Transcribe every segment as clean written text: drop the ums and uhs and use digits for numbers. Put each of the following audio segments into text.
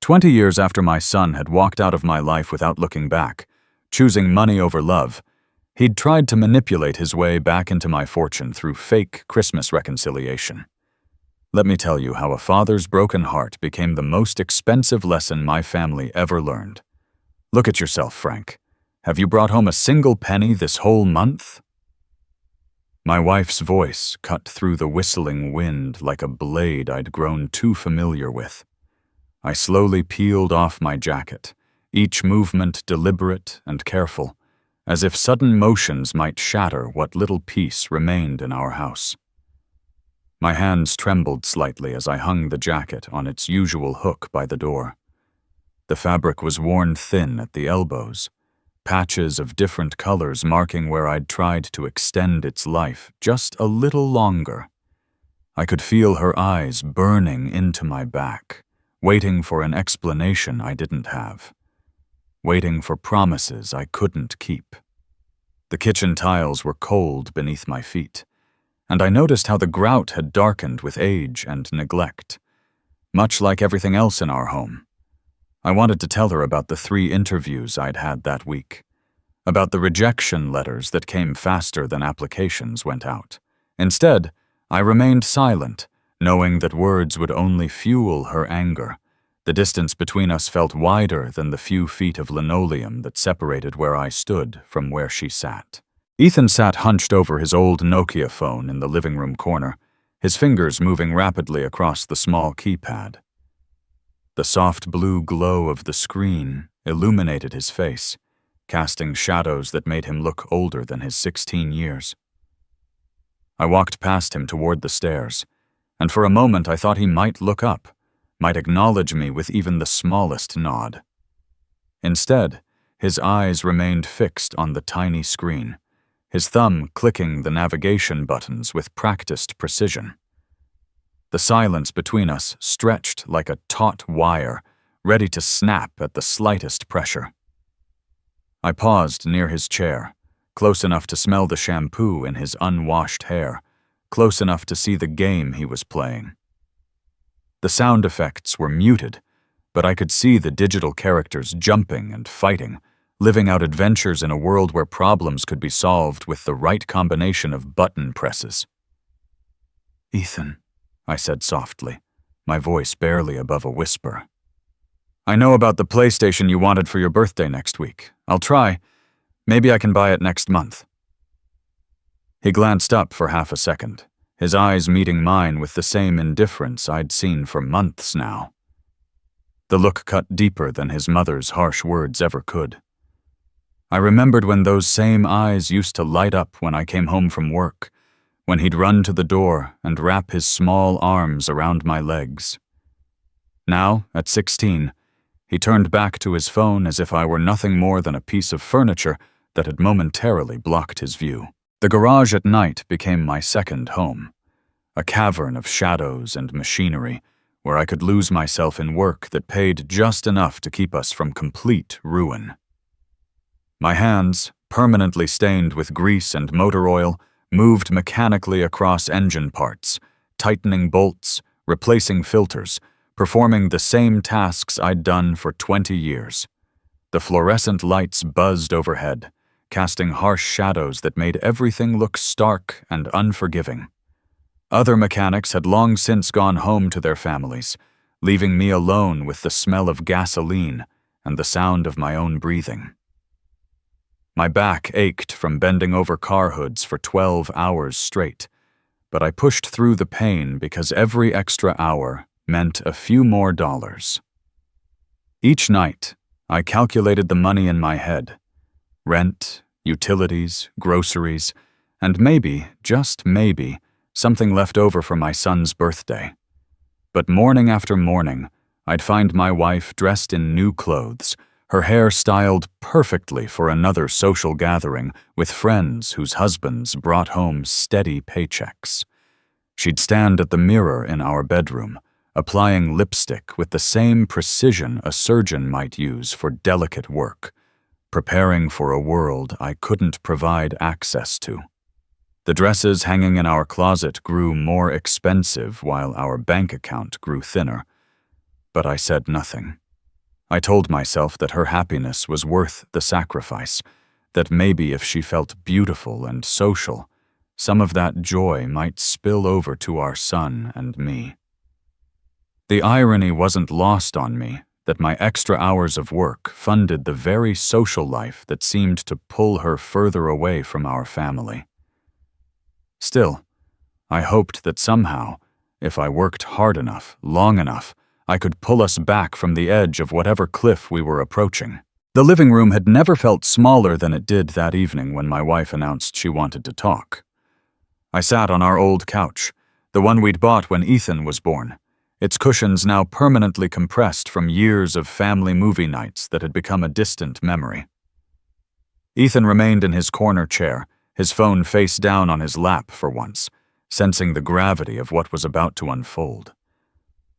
20 years after my son had walked out of my life without looking back, choosing money over love, he'd tried to manipulate his way back into my fortune through fake Christmas reconciliation. Let me tell you how a father's broken heart became the most expensive lesson my family ever learned. Look at yourself, Frank. Have you brought home a single penny this whole month? My wife's voice cut through the whistling wind like a blade I'd grown too familiar with. I slowly peeled off my jacket, each movement deliberate and careful, as if sudden motions might shatter what little peace remained in our house. My hands trembled slightly as I hung the jacket on its usual hook by the door. The fabric was worn thin at the elbows, patches of different colors marking where I'd tried to extend its life just a little longer. I could feel her eyes burning into my back, waiting for an explanation I didn't have, waiting for promises I couldn't keep. The kitchen tiles were cold beneath my feet, and I noticed how the grout had darkened with age and neglect, much like everything else in our home. I wanted to tell her about the 3 interviews I'd had that week, about the rejection letters that came faster than applications went out. Instead, I remained silent, knowing that words would only fuel her anger. The distance between us felt wider than the few feet of linoleum that separated where I stood from where she sat. Ethan sat hunched over his old Nokia phone in the living room corner, his fingers moving rapidly across the small keypad. The soft blue glow of the screen illuminated his face, casting shadows that made him look older than his 16 years. I walked past him toward the stairs, and for a moment I thought he might look up, might acknowledge me with even the smallest nod. Instead, his eyes remained fixed on the tiny screen, his thumb clicking the navigation buttons with practiced precision. The silence between us stretched like a taut wire, ready to snap at the slightest pressure. I paused near his chair, close enough to smell the shampoo in his unwashed hair, close enough to see the game he was playing. The sound effects were muted, but I could see the digital characters jumping and fighting, living out adventures in a world where problems could be solved with the right combination of button presses. "Ethan," I said softly, my voice barely above a whisper. "I know about the PlayStation you wanted for your birthday next week. I'll try. Maybe I can buy it next month." He glanced up for half a second, his eyes meeting mine with the same indifference I'd seen for months now. The look cut deeper than his mother's harsh words ever could. I remembered when those same eyes used to light up when I came home from work, when he'd run to the door and wrap his small arms around my legs. Now, at 16, he turned back to his phone as if I were nothing more than a piece of furniture that had momentarily blocked his view. The garage at night became my second home, a cavern of shadows and machinery where I could lose myself in work that paid just enough to keep us from complete ruin. My hands, permanently stained with grease and motor oil, moved mechanically across engine parts, tightening bolts, replacing filters, performing the same tasks I'd done for 20 years. The fluorescent lights buzzed overhead, casting harsh shadows that made everything look stark and unforgiving. Other mechanics had long since gone home to their families, leaving me alone with the smell of gasoline and the sound of my own breathing. My back ached from bending over car hoods for 12 hours straight, but I pushed through the pain because every extra hour meant a few more dollars. Each night, I calculated the money in my head: rent, utilities, groceries, and maybe, just maybe, something left over for my son's birthday. But morning after morning, I'd find my wife dressed in new clothes, her hair styled perfectly for another social gathering with friends whose husbands brought home steady paychecks. She'd stand at the mirror in our bedroom, applying lipstick with the same precision a surgeon might use for delicate work, preparing for a world I couldn't provide access to. The dresses hanging in our closet grew more expensive while our bank account grew thinner, but I said nothing. I told myself that her happiness was worth the sacrifice, that maybe if she felt beautiful and social, some of that joy might spill over to our son and me. The irony wasn't lost on me that my extra hours of work funded the very social life that seemed to pull her further away from our family. Still, I hoped that somehow, if I worked hard enough, long enough, I could pull us back from the edge of whatever cliff we were approaching. The living room had never felt smaller than it did that evening when my wife announced she wanted to talk. I sat on our old couch, the one we'd bought when Ethan was born, its cushions now permanently compressed from years of family movie nights that had become a distant memory. Ethan remained in his corner chair, his phone face down on his lap for once, sensing the gravity of what was about to unfold.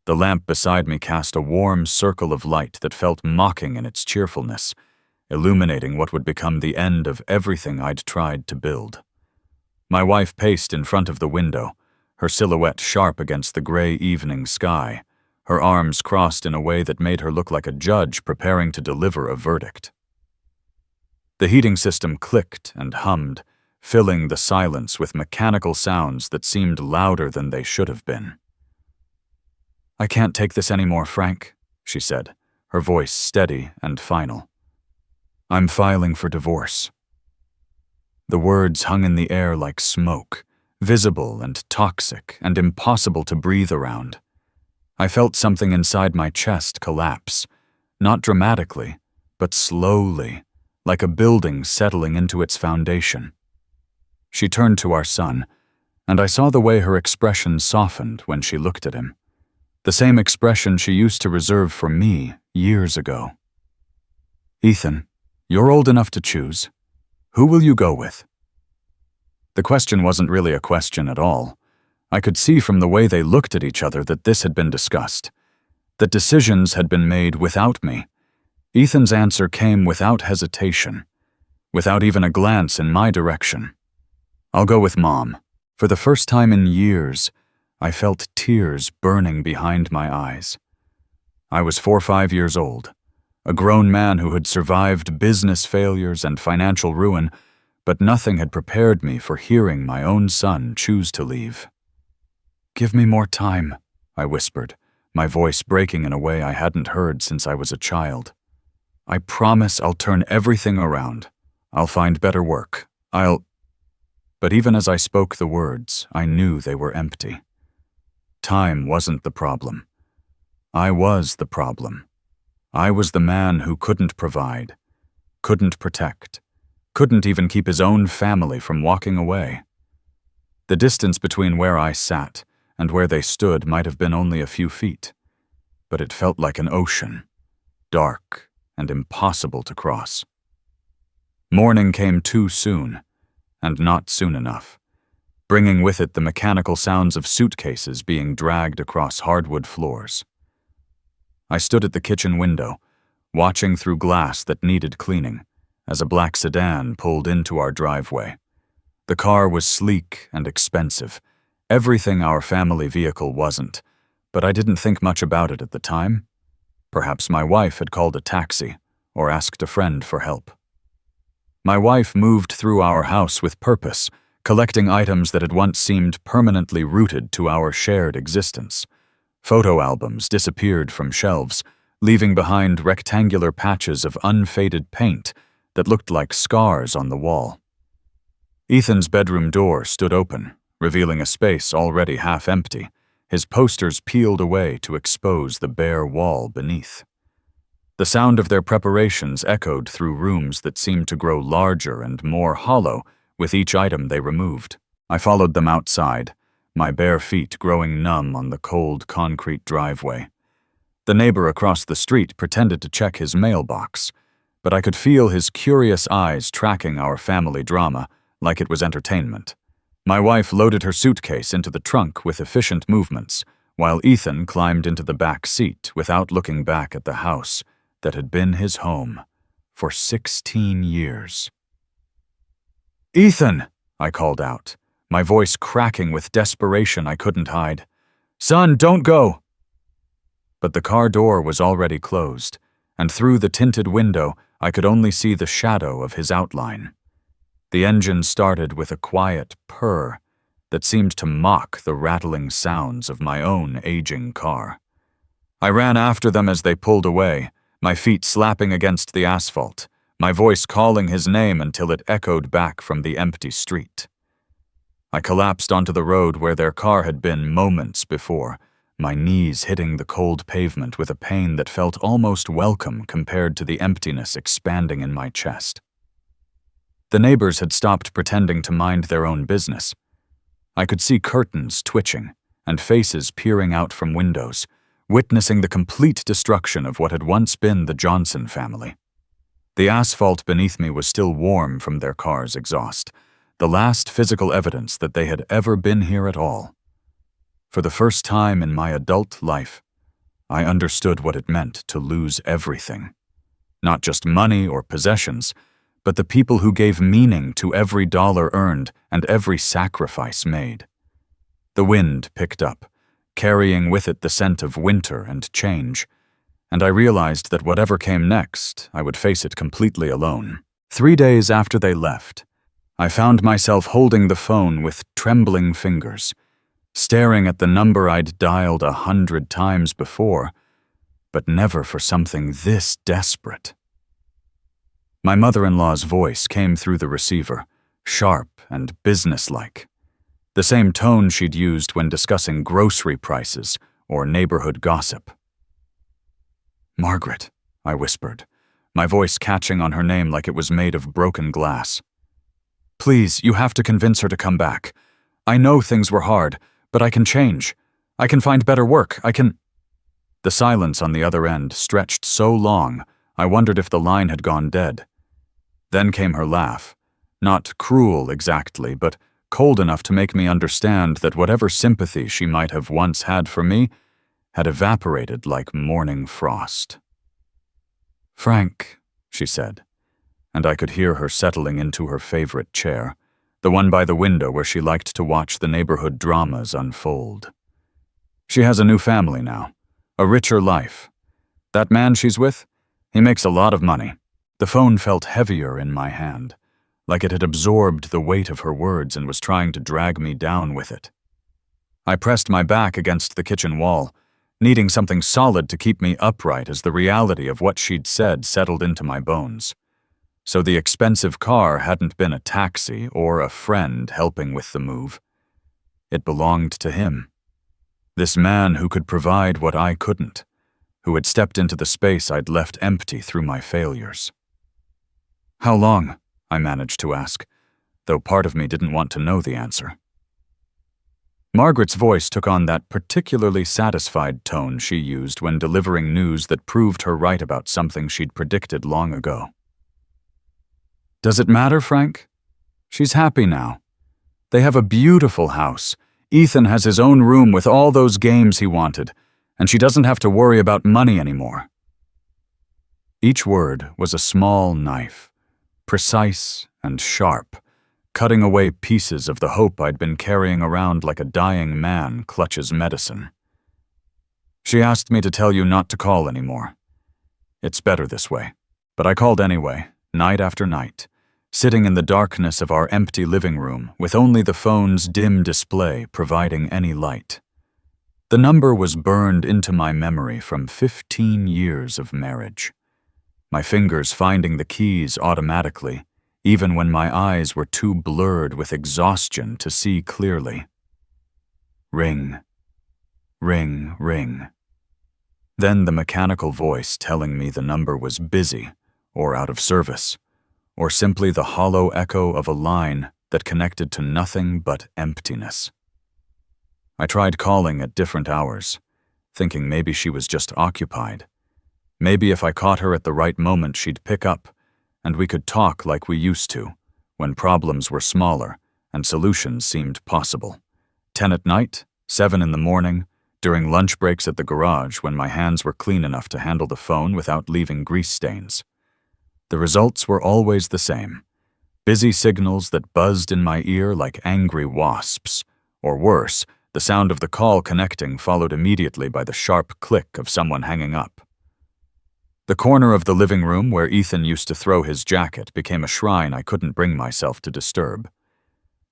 The lamp beside me cast a warm circle of light that felt mocking in its cheerfulness, illuminating what would become the end of everything I'd tried to build. My wife paced in front of the window, her silhouette sharp against the gray evening sky, her arms crossed in a way that made her look like a judge preparing to deliver a verdict. The heating system clicked and hummed, filling the silence with mechanical sounds that seemed louder than they should have been. "I can't take this anymore, Frank," she said, her voice steady and final. "I'm filing for divorce." The words hung in the air like smoke, visible and toxic and impossible to breathe around. I felt something inside my chest collapse, not dramatically, but slowly, like a building settling into its foundation. She turned to our son, and I saw the way her expression softened when she looked at him. The same expression she used to reserve for me years ago. "Ethan, you're old enough to choose. Who will you go with?" The question wasn't really a question at all. I could see from the way they looked at each other that this had been discussed, that decisions had been made without me. Ethan's answer came without hesitation, without even a glance in my direction. "I'll go with Mom." For the first time in years, I felt tears burning behind my eyes. I was 4 or 5 years old, a grown man who had survived business failures and financial ruin, but nothing had prepared me for hearing my own son choose to leave. "Give me more time," I whispered, my voice breaking in a way I hadn't heard since I was a child. "I promise I'll turn everything around. I'll find better work. But even as I spoke the words, I knew they were empty. Time wasn't the problem. I was the problem. I was the man who couldn't provide, couldn't protect, couldn't even keep his own family from walking away. The distance between where I sat and where they stood might have been only a few feet, but it felt like an ocean, dark and impossible to cross. Morning came too soon, and not soon enough, bringing with it the mechanical sounds of suitcases being dragged across hardwood floors. I stood at the kitchen window, watching through glass that needed cleaning, as a black sedan pulled into our driveway. The car was sleek and expensive, everything our family vehicle wasn't, but I didn't think much about it at the time. Perhaps my wife had called a taxi or asked a friend for help. My wife moved through our house with purpose, collecting items that had once seemed permanently rooted to our shared existence. Photo albums disappeared from shelves, leaving behind rectangular patches of unfaded paint that looked like scars on the wall. Ethan's bedroom door stood open, revealing a space already half empty, his posters peeled away to expose the bare wall beneath. The sound of their preparations echoed through rooms that seemed to grow larger and more hollow with each item they removed. I followed them outside, my bare feet growing numb on the cold concrete driveway. The neighbor across the street pretended to check his mailbox, but I could feel his curious eyes tracking our family drama like it was entertainment. My wife loaded her suitcase into the trunk with efficient movements, while Ethan climbed into the back seat without looking back at the house that had been his home for 16 years. "Ethan!" I called out, my voice cracking with desperation I couldn't hide. "Son, don't go!" But the car door was already closed, and through the tinted window I could only see the shadow of his outline. The engine started with a quiet purr that seemed to mock the rattling sounds of my own aging car. I ran after them as they pulled away, my feet slapping against the asphalt, my voice calling his name until it echoed back from the empty street. I collapsed onto the road where their car had been moments before, my knees hitting the cold pavement with a pain that felt almost welcome compared to the emptiness expanding in my chest. The neighbors had stopped pretending to mind their own business. I could see curtains twitching and faces peering out from windows, witnessing the complete destruction of what had once been the Johnson family. The asphalt beneath me was still warm from their car's exhaust, the last physical evidence that they had ever been here at all. For the first time in my adult life, I understood what it meant to lose everything. Not just money or possessions, but the people who gave meaning to every dollar earned and every sacrifice made. The wind picked up, carrying with it the scent of winter and change, and I realized that whatever came next, I would face it completely alone. 3 days after they left, I found myself holding the phone with trembling fingers, staring at the number I'd dialed 100 times before, but never for something this desperate. My mother-in-law's voice came through the receiver, sharp and businesslike, the same tone she'd used when discussing grocery prices or neighborhood gossip. "Margaret," I whispered, my voice catching on her name like it was made of broken glass. "Please, you have to convince her to come back. I know things were hard, but I can change. I can find better work. I can—" The silence on the other end stretched so long, I wondered if the line had gone dead. Then came her laugh, not cruel exactly, but cold enough to make me understand that whatever sympathy she might have once had for me had evaporated like morning frost. "Frank," she said, and I could hear her settling into her favorite chair, the one by the window where she liked to watch the neighborhood dramas unfold. "She has a new family now, a richer life. That man she's with, he makes a lot of money." The phone felt heavier in my hand, like it had absorbed the weight of her words and was trying to drag me down with it. I pressed my back against the kitchen wall, needing something solid to keep me upright as the reality of what she'd said settled into my bones. So the expensive car hadn't been a taxi or a friend helping with the move. It belonged to him. This man who could provide what I couldn't, who had stepped into the space I'd left empty through my failures. "How long?" I managed to ask, though part of me didn't want to know the answer. Margaret's voice took on that particularly satisfied tone she used when delivering news that proved her right about something she'd predicted long ago. "Does it matter, Frank? She's happy now. They have a beautiful house. Ethan has his own room with all those games he wanted, and she doesn't have to worry about money anymore." Each word was a small knife, precise and sharp, cutting away pieces of the hope I'd been carrying around like a dying man clutches medicine. "She asked me to tell you not to call anymore. It's better this way." But I called anyway, night after night, sitting in the darkness of our empty living room with only the phone's dim display providing any light. The number was burned into my memory from 15 years of marriage, my fingers finding the keys automatically, even when my eyes were too blurred with exhaustion to see clearly. Ring, ring, ring. Then the mechanical voice telling me the number was busy or out of service, or simply the hollow echo of a line that connected to nothing but emptiness. I tried calling at different hours, thinking maybe she was just occupied. Maybe if I caught her at the right moment she'd pick up, and we could talk like we used to, when problems were smaller and solutions seemed possible. 10 at night, 7 in the morning, during lunch breaks at the garage when my hands were clean enough to handle the phone without leaving grease stains. The results were always the same. Busy signals that buzzed in my ear like angry wasps, or worse, the sound of the call connecting followed immediately by the sharp click of someone hanging up. The corner of the living room where Ethan used to throw his jacket became a shrine I couldn't bring myself to disturb.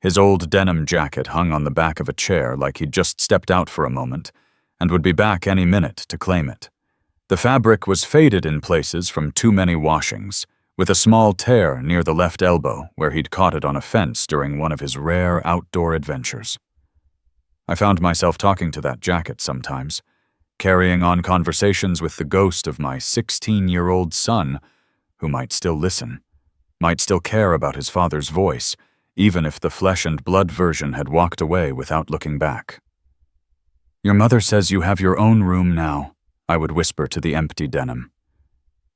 His old denim jacket hung on the back of a chair like he'd just stepped out for a moment and would be back any minute to claim it. The fabric was faded in places from too many washings, with a small tear near the left elbow where he'd caught it on a fence during one of his rare outdoor adventures. I found myself talking to that jacket sometimes, carrying on conversations with the ghost of my 16-year-old son, who might still listen, might still care about his father's voice, even if the flesh and blood version had walked away without looking back. "Your mother says you have your own room now," I would whisper to the empty denim.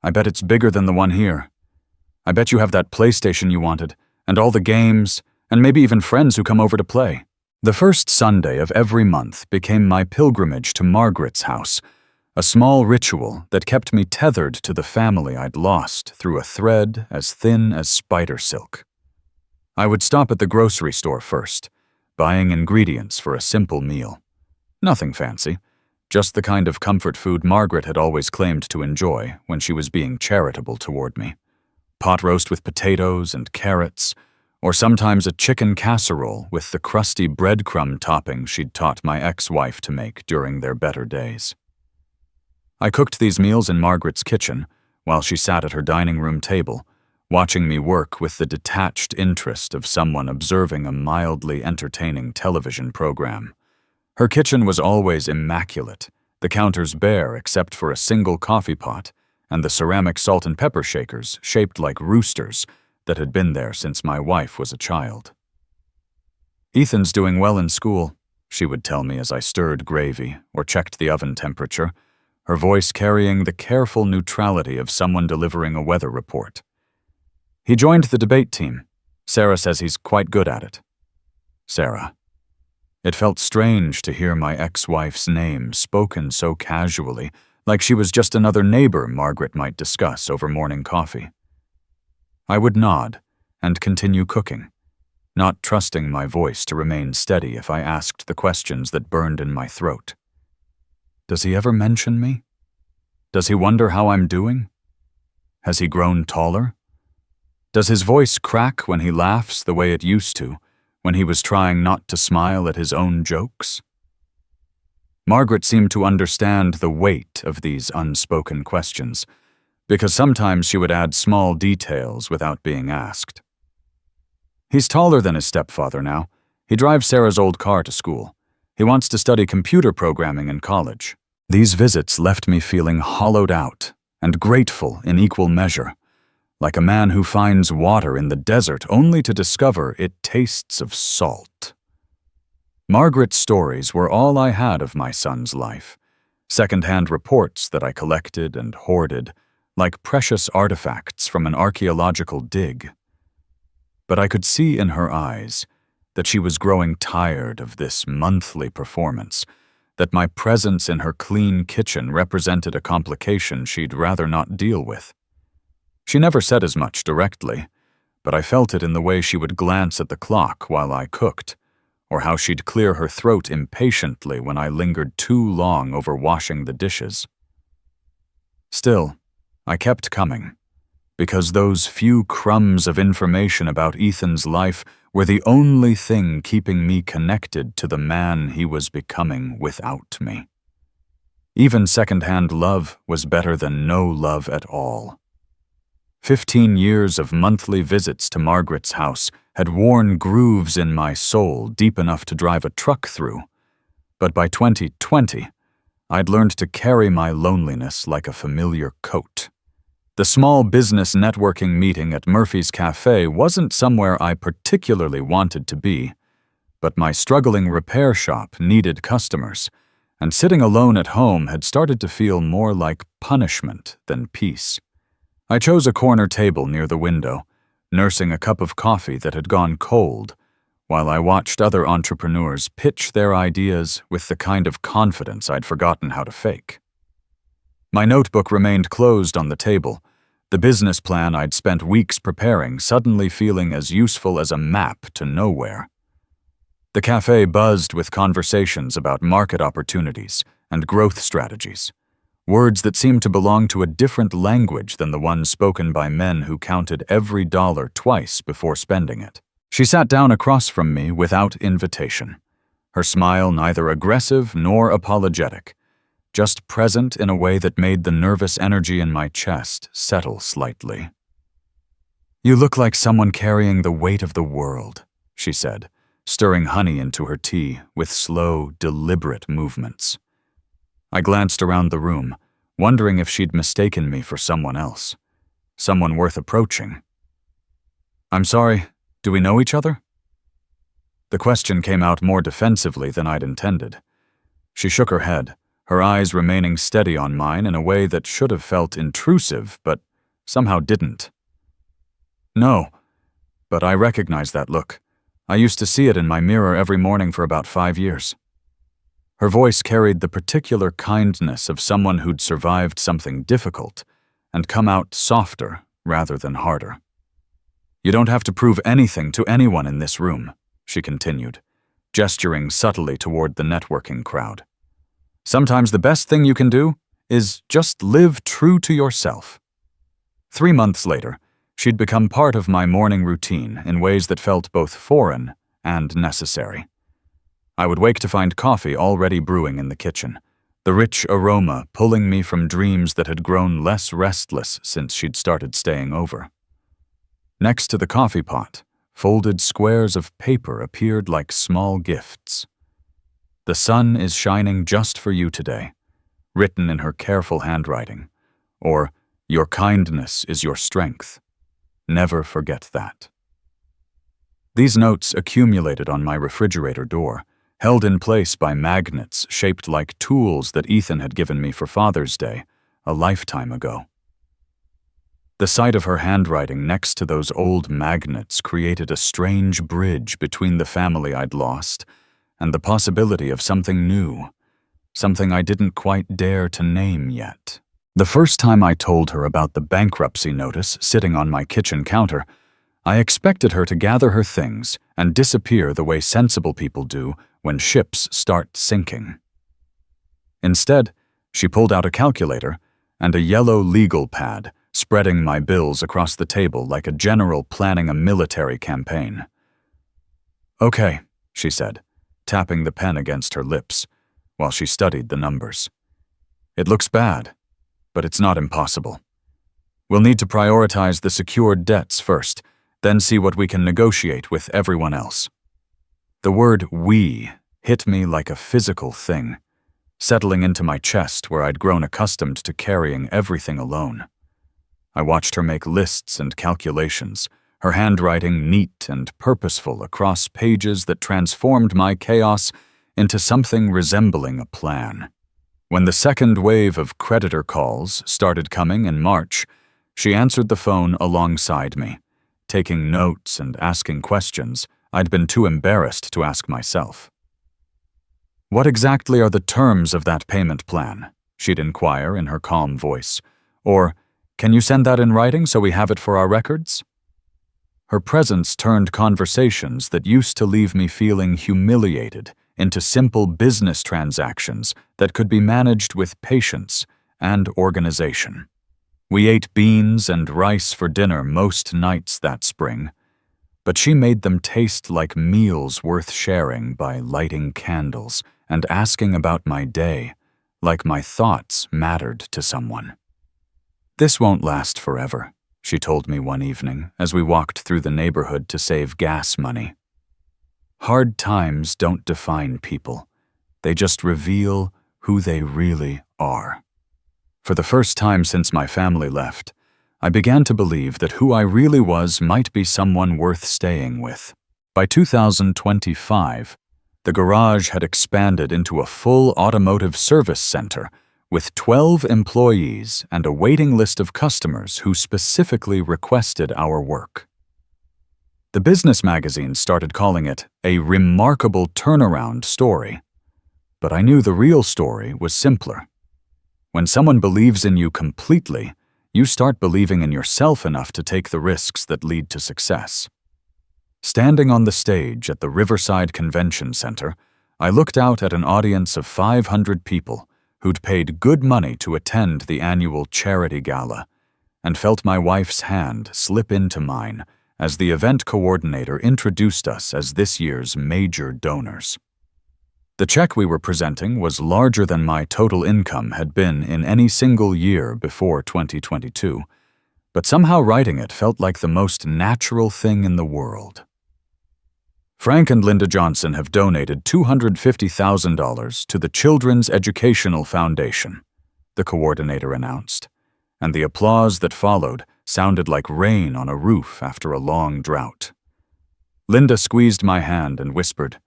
"I bet it's bigger than the one here. I bet you have that PlayStation you wanted, and all the games, and maybe even friends who come over to play." The first Sunday of every month became my pilgrimage to Margaret's house, a small ritual that kept me tethered to the family I'd lost through a thread as thin as spider silk. I would stop at the grocery store first, buying ingredients for a simple meal. Nothing fancy, just the kind of comfort food Margaret had always claimed to enjoy when she was being charitable toward me. Pot roast with potatoes and carrots, or sometimes a chicken casserole with the crusty breadcrumb topping she'd taught my ex-wife to make during their better days. I cooked these meals in Margaret's kitchen while she sat at her dining room table, watching me work with the detached interest of someone observing a mildly entertaining television program. Her kitchen was always immaculate, the counters bare except for a single coffee pot and the ceramic salt and pepper shakers shaped like roosters that had been there since my wife was a child. "Ethan's doing well in school," she would tell me as I stirred gravy or checked the oven temperature, her voice carrying the careful neutrality of someone delivering a weather report. "He joined the debate team. Sarah says he's quite good at it." Sarah. It felt strange to hear my ex-wife's name spoken so casually, like she was just another neighbor Margaret might discuss over morning coffee. I would nod and continue cooking, not trusting my voice to remain steady if I asked the questions that burned in my throat. Does he ever mention me? Does he wonder how I'm doing? Has he grown taller? Does his voice crack when he laughs the way it used to, when he was trying not to smile at his own jokes? Margaret seemed to understand the weight of these unspoken questions, because sometimes she would add small details without being asked. "He's taller than his stepfather now. He drives Sarah's old car to school. He wants to study computer programming in college." These visits left me feeling hollowed out and grateful in equal measure, like a man who finds water in the desert only to discover it tastes of salt. Margaret's stories were all I had of my son's life, second-hand reports that I collected and hoarded, like precious artifacts from an archaeological dig. But I could see in her eyes that she was growing tired of this monthly performance, that my presence in her clean kitchen represented a complication she'd rather not deal with. She never said as much directly, but I felt it in the way she would glance at the clock while I cooked, or how she'd clear her throat impatiently when I lingered too long over washing the dishes. Still, I kept coming, because those few crumbs of information about Ethan's life were the only thing keeping me connected to the man he was becoming without me. Even second-hand love was better than no love at all. 15 years of monthly visits to Margaret's house had worn grooves in my soul deep enough to drive a truck through, but by 2020, I'd learned to carry my loneliness like a familiar coat. The small business networking meeting at Murphy's Cafe wasn't somewhere I particularly wanted to be, but my struggling repair shop needed customers, and sitting alone at home had started to feel more like punishment than peace. I chose a corner table near the window, nursing a cup of coffee that had gone cold, while I watched other entrepreneurs pitch their ideas with the kind of confidence I'd forgotten how to fake. My notebook remained closed on the table, the business plan I'd spent weeks preparing suddenly feeling as useful as a map to nowhere. The cafe buzzed with conversations about market opportunities and growth strategies, words that seemed to belong to a different language than the one spoken by men who counted every dollar twice before spending it. She sat down across from me without invitation, her smile neither aggressive nor apologetic, just present in a way that made the nervous energy in my chest settle slightly. "You look like someone carrying the weight of the world," she said, stirring honey into her tea with slow, deliberate movements. I glanced around the room, wondering if she'd mistaken me for someone else, someone worth approaching. "I'm sorry, do we know each other?" The question came out more defensively than I'd intended. She shook her head, her eyes remaining steady on mine in a way that should have felt intrusive, but somehow didn't. "No, but I recognize that look. I used to see it in my mirror every morning for about 5 years." Her voice carried the particular kindness of someone who'd survived something difficult and come out softer rather than harder. "You don't have to prove anything to anyone in this room," she continued, gesturing subtly toward the networking crowd. "Sometimes the best thing you can do is just live true to yourself." 3 months later, she'd become part of my morning routine in ways that felt both foreign and necessary. I would wake to find coffee already brewing in the kitchen, the rich aroma pulling me from dreams that had grown less restless since she'd started staying over. Next to the coffee pot, folded squares of paper appeared like small gifts. "The sun is shining just for you today," written in her careful handwriting, or "Your kindness is your strength. Never forget that." These notes accumulated on my refrigerator door, held in place by magnets shaped like tools that Ethan had given me for Father's Day a lifetime ago. The sight of her handwriting next to those old magnets created a strange bridge between the family I'd lost and the possibility of something new, something I didn't quite dare to name yet. The first time I told her about the bankruptcy notice sitting on my kitchen counter, I expected her to gather her things and disappear the way sensible people do when ships start sinking. Instead, she pulled out a calculator and a yellow legal pad, spreading my bills across the table like a general planning a military campaign. "Okay," she said, tapping the pen against her lips, while she studied the numbers. "It looks bad, but it's not impossible. We'll need to prioritize the secured debts first, then see what we can negotiate with everyone else." The word "we" hit me like a physical thing, settling into my chest where I'd grown accustomed to carrying everything alone. I watched her make lists and calculations, her handwriting neat and purposeful across pages that transformed my chaos into something resembling a plan. When the second wave of creditor calls started coming in March, she answered the phone alongside me, taking notes and asking questions I'd been too embarrassed to ask myself. "What exactly are the terms of that payment plan?" she'd inquire in her calm voice. Or, "Can you send that in writing so we have it for our records?" Her presence turned conversations that used to leave me feeling humiliated into simple business transactions that could be managed with patience and organization. We ate beans and rice for dinner most nights that spring, but she made them taste like meals worth sharing by lighting candles and asking about my day, like my thoughts mattered to someone. "This won't last forever," she told me one evening as we walked through the neighborhood to save gas money. "Hard times don't define people. They just reveal who they really are." For the first time since my family left, I began to believe that who I really was might be someone worth staying with. By 2025, the garage had expanded into a full automotive service center with 12 employees and a waiting list of customers who specifically requested our work. The business magazine started calling it a remarkable turnaround story, but I knew the real story was simpler. When someone believes in you completely, you start believing in yourself enough to take the risks that lead to success. Standing on the stage at the Riverside Convention Center, I looked out at an audience of 500 people who'd paid good money to attend the annual charity gala, and felt my wife's hand slip into mine as the event coordinator introduced us as this year's major donors. The check we were presenting was larger than my total income had been in any single year before 2022, but somehow writing it felt like the most natural thing in the world. Frank and Linda Johnson have donated $250,000 to the Children's Educational Foundation, the coordinator announced, and the applause that followed sounded like rain on a roof after a long drought. Linda squeezed my hand and whispered,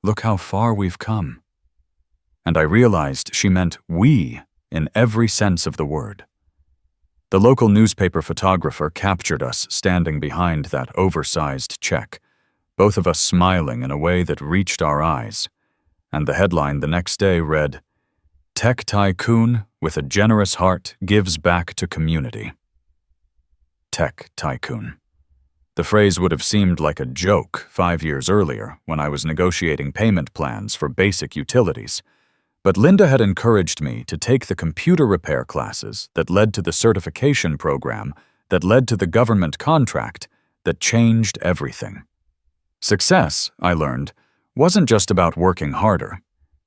"Look how far we've come." And I realized she meant we in every sense of the word. The local newspaper photographer captured us standing behind that oversized check, both of us smiling in a way that reached our eyes, and the headline the next day read, "Tech Tycoon with a Generous Heart Gives Back to Community." Tech Tycoon. The phrase would have seemed like a joke 5 years earlier when I was negotiating payment plans for basic utilities, but Linda had encouraged me to take the computer repair classes that led to the certification program that led to the government contract that changed everything. Success, I learned, wasn't just about working harder.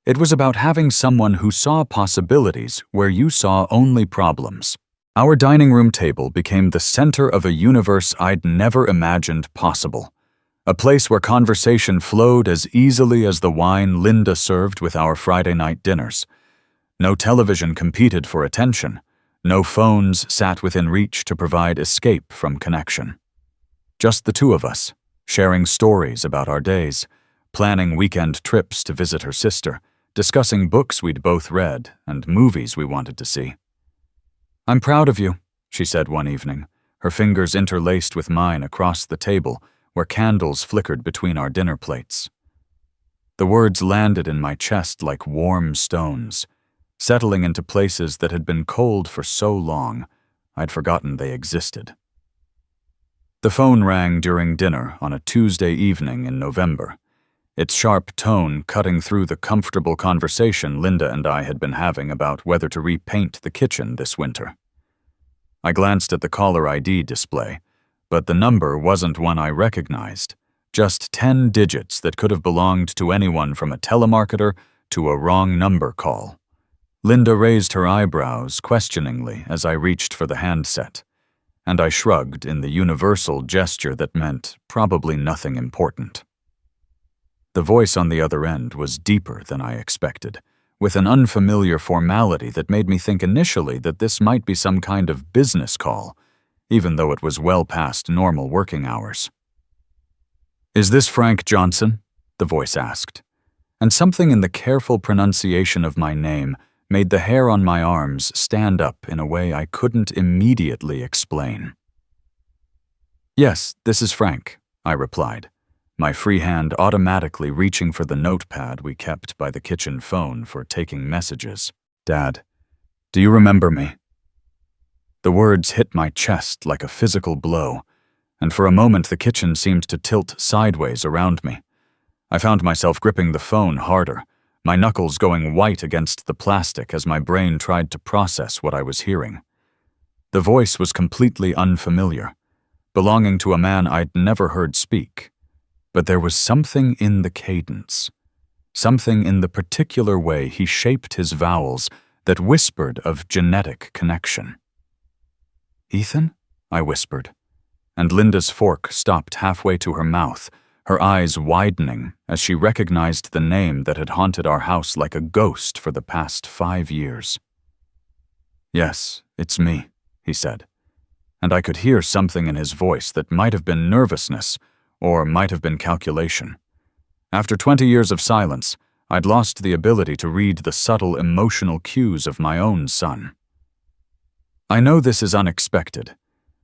It was about having someone who saw possibilities where you saw only problems. Our dining room table became the center of a universe I'd never imagined possible, a place where conversation flowed as easily as the wine Linda served with our Friday night dinners. No television competed for attention. No phones sat within reach to provide escape from connection. Just the two of us, sharing stories about our days, planning weekend trips to visit her sister, discussing books we'd both read and movies we wanted to see. "I'm proud of you," she said one evening, her fingers interlaced with mine across the table where candles flickered between our dinner plates. The words landed in my chest like warm stones, settling into places that had been cold for so long I'd forgotten they existed. The phone rang during dinner on a Tuesday evening in November, its sharp tone cutting through the comfortable conversation Linda and I had been having about whether to repaint the kitchen this winter. I glanced at the caller ID display, but the number wasn't one I recognized, just 10 digits that could have belonged to anyone from a telemarketer to a wrong number call. Linda raised her eyebrows questioningly as I reached for the handset, and I shrugged in the universal gesture that meant probably nothing important. The voice on the other end was deeper than I expected, with an unfamiliar formality that made me think initially that this might be some kind of business call, even though it was well past normal working hours. "Is this Frank Johnson?" the voice asked, and something in the careful pronunciation of my name made the hair on my arms stand up in a way I couldn't immediately explain. "Yes, this is Frank," I replied, my free hand automatically reaching for the notepad we kept by the kitchen phone for taking messages. "Dad, do you remember me?" The words hit my chest like a physical blow, and for a moment the kitchen seemed to tilt sideways around me. I found myself gripping the phone harder, my knuckles going white against the plastic as my brain tried to process what I was hearing. The voice was completely unfamiliar, belonging to a man I'd never heard speak. But there was something in the cadence, something in the particular way he shaped his vowels that whispered of genetic connection. "Ethan?" I whispered, and Linda's fork stopped halfway to her mouth, her eyes widening as she recognized the name that had haunted our house like a ghost for the past 5 years. "Yes, it's me," he said, and I could hear something in his voice that might have been nervousness or might have been calculation. After 20 years of silence, I'd lost the ability to read the subtle emotional cues of my own son. "I know this is unexpected,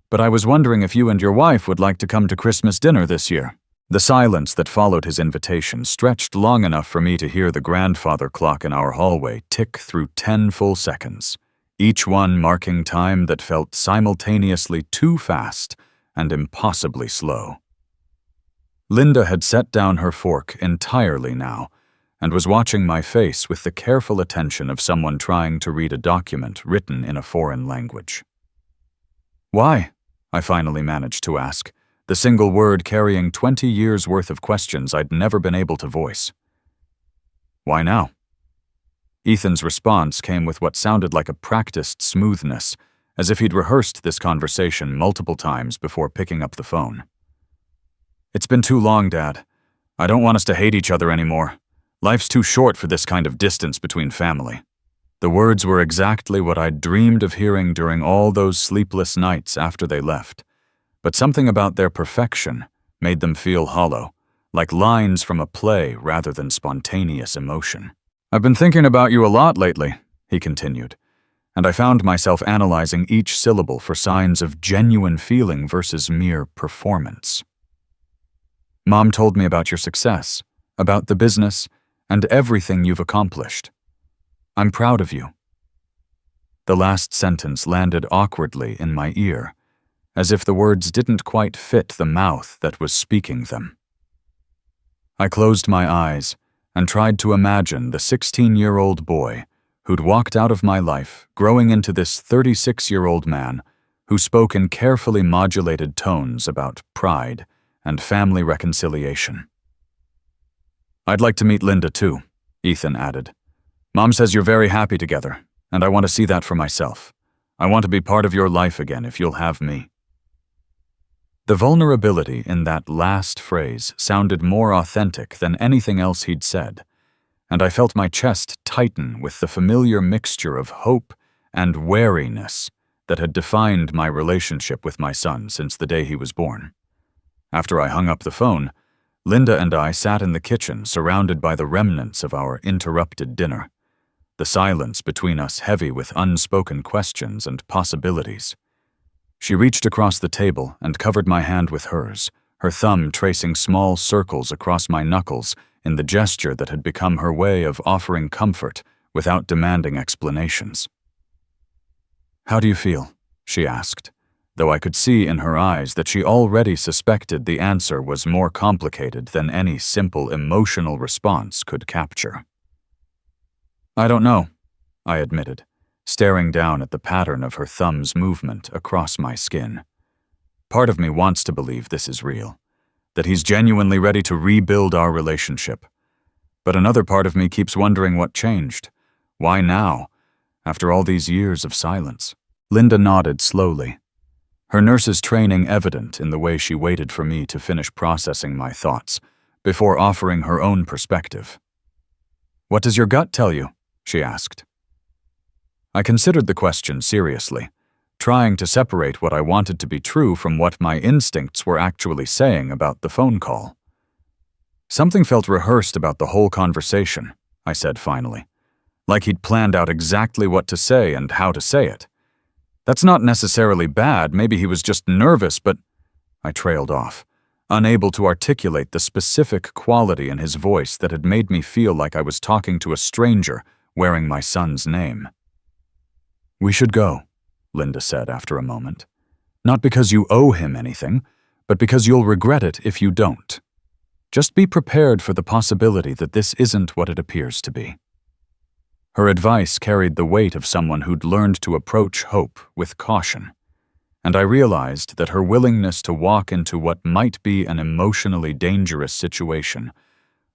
but I was wondering if you and your wife would like to come to Christmas dinner this year." The silence that followed his invitation stretched long enough for me to hear the grandfather clock in our hallway tick through 10 full seconds, each one marking time that felt simultaneously too fast and impossibly slow. Linda had set down her fork entirely now, and was watching my face with the careful attention of someone trying to read a document written in a foreign language. "Why?" I finally managed to ask, the single word carrying 20 years' worth of questions I'd never been able to voice. "Why now?" Ethan's response came with what sounded like a practiced smoothness, as if he'd rehearsed this conversation multiple times before picking up the phone. "It's been too long, Dad. I don't want us to hate each other anymore. Life's too short for this kind of distance between family." The words were exactly what I'd dreamed of hearing during all those sleepless nights after they left, but something about their perfection made them feel hollow, like lines from a play rather than spontaneous emotion. "I've been thinking about you a lot lately," he continued, and I found myself analyzing each syllable for signs of genuine feeling versus mere performance. "Mom told me about your success, about the business, and everything you've accomplished. I'm proud of you." The last sentence landed awkwardly in my ear, as if the words didn't quite fit the mouth that was speaking them. I closed my eyes and tried to imagine the 16-year-old boy who'd walked out of my life, growing into this 36-year-old man who spoke in carefully modulated tones about pride and family reconciliation. "I'd like to meet Linda too," Ethan added. "Mom says you're very happy together, and I want to see that for myself. I want to be part of your life again if you'll have me." The vulnerability in that last phrase sounded more authentic than anything else he'd said, and I felt my chest tighten with the familiar mixture of hope and wariness that had defined my relationship with my son since the day he was born. After I hung up the phone, Linda and I sat in the kitchen surrounded by the remnants of our interrupted dinner, the silence between us heavy with unspoken questions and possibilities. She reached across the table and covered my hand with hers, her thumb tracing small circles across my knuckles in the gesture that had become her way of offering comfort without demanding explanations. "How do you feel?" she asked, though I could see in her eyes that she already suspected the answer was more complicated than any simple emotional response could capture. "I don't know," I admitted, staring down at the pattern of her thumb's movement across my skin. Part of me wants to believe this is real, that he's genuinely ready to rebuild our relationship. But another part of me keeps wondering what changed. Why now, after all these years of silence? Linda nodded slowly, her nurse's training evident in the way she waited for me to finish processing my thoughts before offering her own perspective. "What does your gut tell you?" she asked. I considered the question seriously, trying to separate what I wanted to be true from what my instincts were actually saying about the phone call. "Something felt rehearsed about the whole conversation," I said finally, like he'd planned out exactly what to say and how to say it. "That's not necessarily bad, maybe he was just nervous, but—" I trailed off, unable to articulate the specific quality in his voice that had made me feel like I was talking to a stranger wearing my son's name. "We should go," Linda said after a moment. "Not because you owe him anything, but because you'll regret it if you don't. Just be prepared for the possibility that this isn't what it appears to be." Her advice carried the weight of someone who'd learned to approach hope with caution, and I realized that her willingness to walk into what might be an emotionally dangerous situation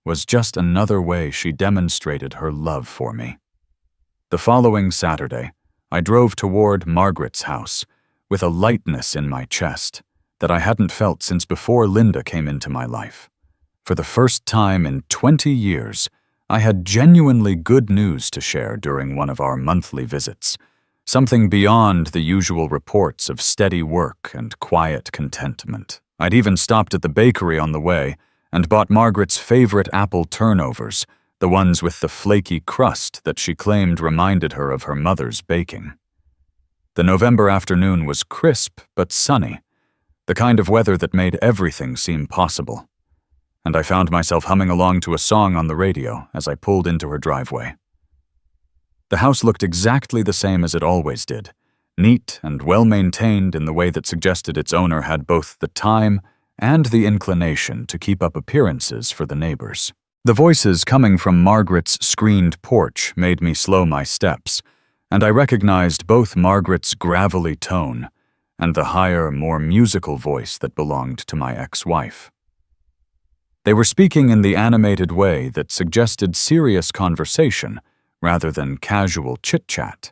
was just another way she demonstrated her love for me. The following Saturday, I drove toward Margaret's house with a lightness in my chest that I hadn't felt since before Linda came into my life. For the first time in 20 years, I had genuinely good news to share during one of our monthly visits, something beyond the usual reports of steady work and quiet contentment. I'd even stopped at the bakery on the way and bought Margaret's favorite apple turnovers, the ones with the flaky crust that she claimed reminded her of her mother's baking. The November afternoon was crisp but sunny, the kind of weather that made everything seem possible, and I found myself humming along to a song on the radio as I pulled into her driveway. The house looked exactly the same as it always did, neat and well-maintained in the way that suggested its owner had both the time and the inclination to keep up appearances for the neighbors. The voices coming from Margaret's screened porch made me slow my steps, and I recognized both Margaret's gravelly tone and the higher, more musical voice that belonged to my ex-wife. They were speaking in the animated way that suggested serious conversation rather than casual chit-chat,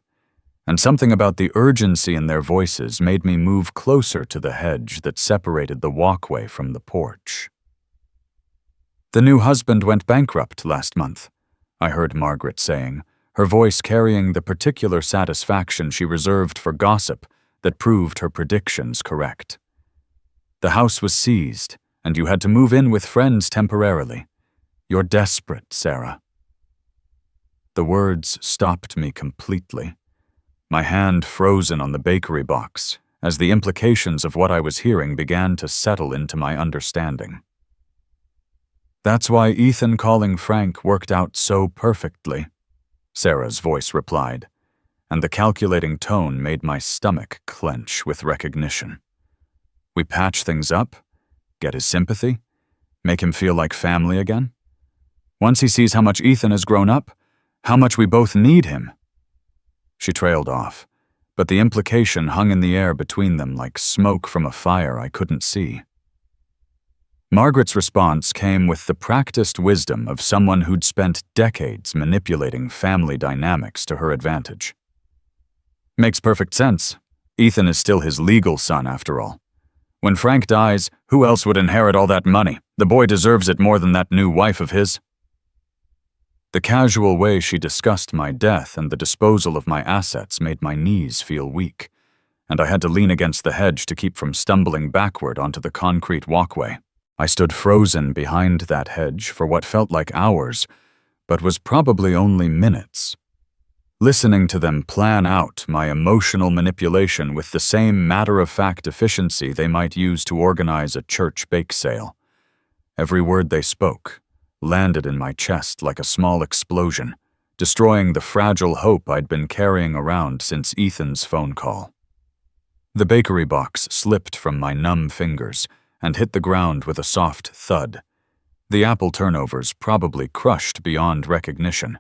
and something about the urgency in their voices made me move closer to the hedge that separated the walkway from the porch. "The new husband went bankrupt last month," I heard Margaret saying, her voice carrying the particular satisfaction she reserved for gossip that proved her predictions correct. "The house was seized, and you had to move in with friends temporarily. You're desperate, Sarah." The words stopped me completely, my hand frozen on the bakery box as the implications of what I was hearing began to settle into my understanding. "That's why Ethan calling Frank worked out so perfectly," Sarah's voice replied, and the calculating tone made my stomach clench with recognition. "We patch things up, get his sympathy, make him feel like family again. Once he sees how much Ethan has grown up, how much we both need him." She trailed off, but the implication hung in the air between them like smoke from a fire I couldn't see. Margaret's response came with the practiced wisdom of someone who'd spent decades manipulating family dynamics to her advantage. "Makes perfect sense. Ethan is still his legal son, after all. When Frank dies, who else would inherit all that money? The boy deserves it more than that new wife of his." The casual way she discussed my death and the disposal of my assets made my knees feel weak, and I had to lean against the hedge to keep from stumbling backward onto the concrete walkway. I stood frozen behind that hedge for what felt like hours, but was probably only minutes, listening to them plan out my emotional manipulation with the same matter-of-fact efficiency they might use to organize a church bake sale. Every word they spoke landed in my chest like a small explosion, destroying the fragile hope I'd been carrying around since Ethan's phone call. The bakery box slipped from my numb fingers and hit the ground with a soft thud. The apple turnovers probably crushed beyond recognition,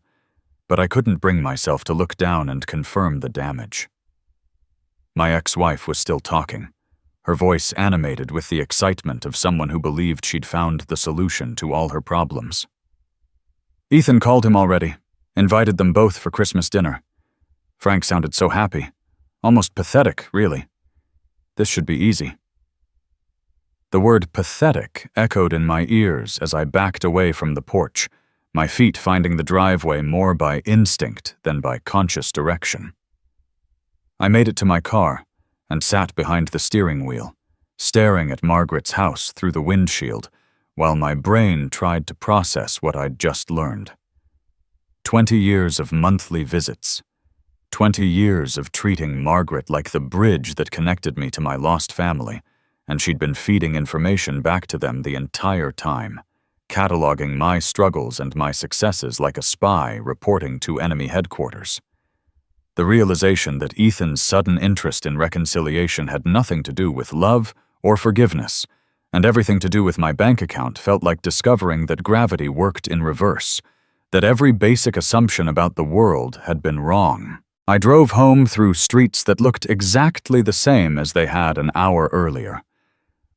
but I couldn't bring myself to look down and confirm the damage. My ex-wife was still talking, her voice animated with the excitement of someone who believed she'd found the solution to all her problems. "Ethan called him already, invited them both for Christmas dinner. Frank sounded so happy, almost pathetic, really. This should be easy." The word pathetic echoed in my ears as I backed away from the porch, my feet finding the driveway more by instinct than by conscious direction. I made it to my car and sat behind the steering wheel, staring at Margaret's house through the windshield while my brain tried to process what I'd just learned. 20 years of monthly visits, 20 years of treating Margaret like the bridge that connected me to my lost family, and she'd been feeding information back to them the entire time, cataloging my struggles and my successes like a spy reporting to enemy headquarters. The realization that Ethan's sudden interest in reconciliation had nothing to do with love or forgiveness, and everything to do with my bank account felt like discovering that gravity worked in reverse, that every basic assumption about the world had been wrong. I drove home through streets that looked exactly the same as they had an hour earlier.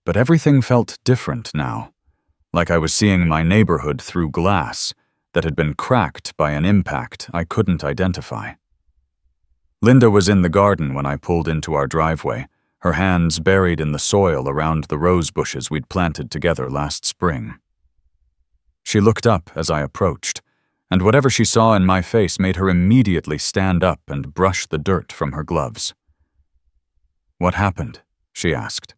But everything felt different now, like I was seeing my neighborhood through glass that had been cracked by an impact I couldn't identify. Linda was in the garden when I pulled into our driveway, her hands buried in the soil around the rose bushes we'd planted together last spring. She looked up as I approached, and whatever she saw in my face made her immediately stand up and brush the dirt from her gloves. "What happened?" she asked,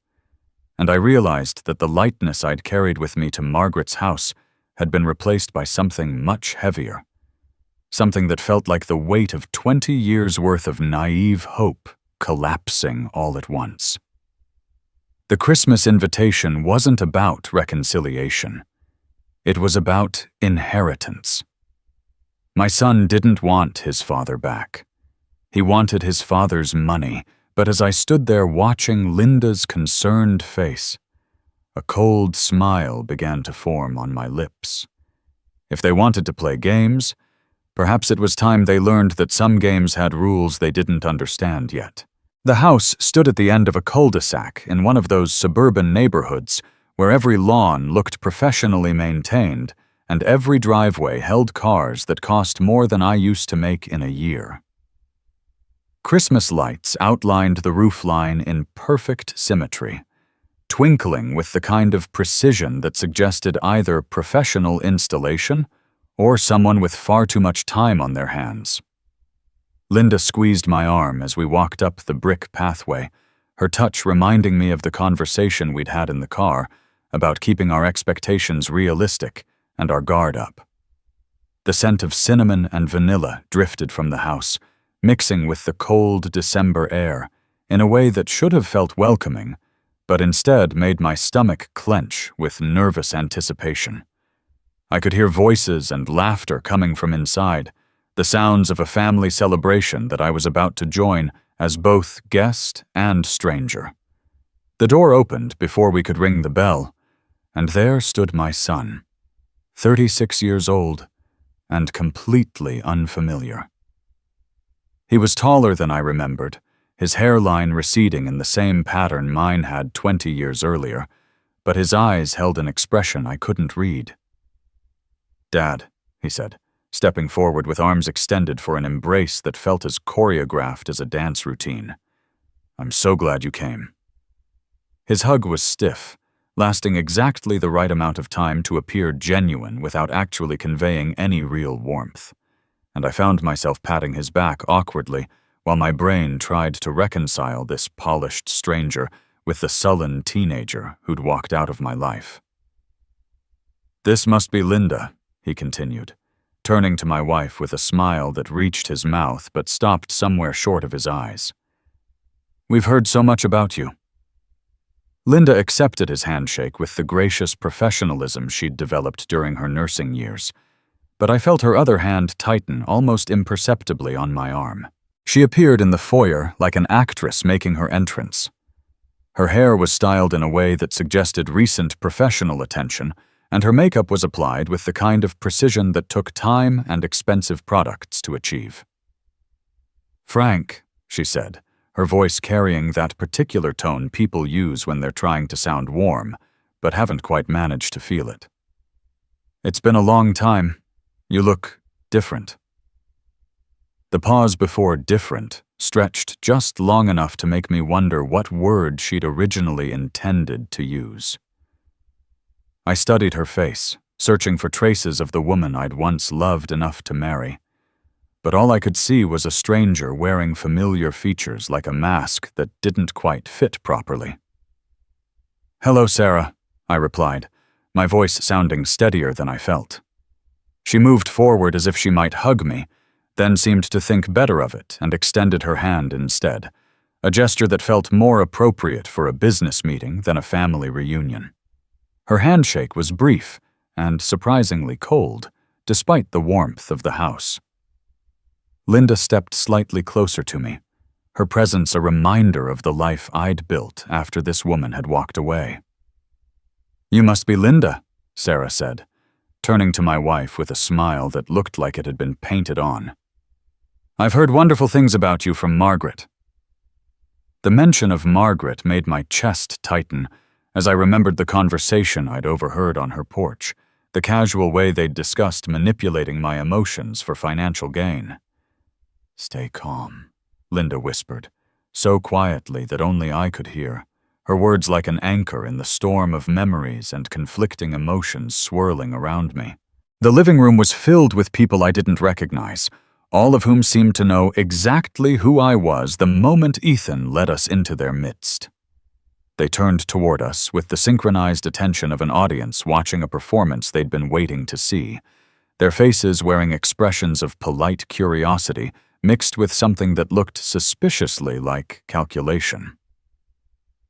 and I realized that the lightness I'd carried with me to Margaret's house had been replaced by something much heavier, something that felt like the weight of 20 years' worth of naive hope collapsing all at once. The Christmas invitation wasn't about reconciliation. It was about inheritance. My son didn't want his father back. He wanted his father's money, but as I stood there watching Linda's concerned face, a cold smile began to form on my lips. If they wanted to play games, perhaps it was time they learned that some games had rules they didn't understand yet. The house stood at the end of a cul-de-sac in one of those suburban neighborhoods where every lawn looked professionally maintained and every driveway held cars that cost more than I used to make in a year. Christmas lights outlined the roofline in perfect symmetry, twinkling with the kind of precision that suggested either professional installation or someone with far too much time on their hands. Linda squeezed my arm as we walked up the brick pathway, her touch reminding me of the conversation we'd had in the car about keeping our expectations realistic and our guard up. The scent of cinnamon and vanilla drifted from the house, mixing with the cold December air in a way that should have felt welcoming, but instead made my stomach clench with nervous anticipation. I could hear voices and laughter coming from inside, the sounds of a family celebration that I was about to join as both guest and stranger. The door opened before we could ring the bell, and there stood my son, 36 years old, and completely unfamiliar. He was taller than I remembered, his hairline receding in the same pattern mine had 20 years earlier, but his eyes held an expression I couldn't read. "Dad," he said, stepping forward with arms extended for an embrace that felt as choreographed as a dance routine. "I'm so glad you came." His hug was stiff, lasting exactly the right amount of time to appear genuine without actually conveying any real warmth, and I found myself patting his back awkwardly while my brain tried to reconcile this polished stranger with the sullen teenager who'd walked out of my life. "This must be Linda," he continued, turning to my wife with a smile that reached his mouth but stopped somewhere short of his eyes. "We've heard so much about you." Linda accepted his handshake with the gracious professionalism she'd developed during her nursing years, but I felt her other hand tighten almost imperceptibly on my arm. She appeared in the foyer like an actress making her entrance. Her hair was styled in a way that suggested recent professional attention, and her makeup was applied with the kind of precision that took time and expensive products to achieve. "Frank," she said, her voice carrying that particular tone people use when they're trying to sound warm, but haven't quite managed to feel it. "It's been a long time. You look different." The pause before different stretched just long enough to make me wonder what word she'd originally intended to use. I studied her face, searching for traces of the woman I'd once loved enough to marry, but all I could see was a stranger wearing familiar features like a mask that didn't quite fit properly. "Hello, Sarah," I replied, my voice sounding steadier than I felt. She moved forward as if she might hug me, then seemed to think better of it and extended her hand instead, a gesture that felt more appropriate for a business meeting than a family reunion. Her handshake was brief and surprisingly cold, despite the warmth of the house. Linda stepped slightly closer to me, her presence a reminder of the life I'd built after this woman had walked away. "You must be Linda," Sarah said, turning to my wife with a smile that looked like it had been painted on. "I've heard wonderful things about you from Margaret." The mention of Margaret made my chest tighten as I remembered the conversation I'd overheard on her porch, the casual way they'd discussed manipulating my emotions for financial gain. "Stay calm," Linda whispered, so quietly that only I could hear, her words like an anchor in the storm of memories and conflicting emotions swirling around me. The living room was filled with people I didn't recognize, all of whom seemed to know exactly who I was the moment Ethan led us into their midst. They turned toward us with the synchronized attention of an audience watching a performance they'd been waiting to see, their faces wearing expressions of polite curiosity mixed with something that looked suspiciously like calculation.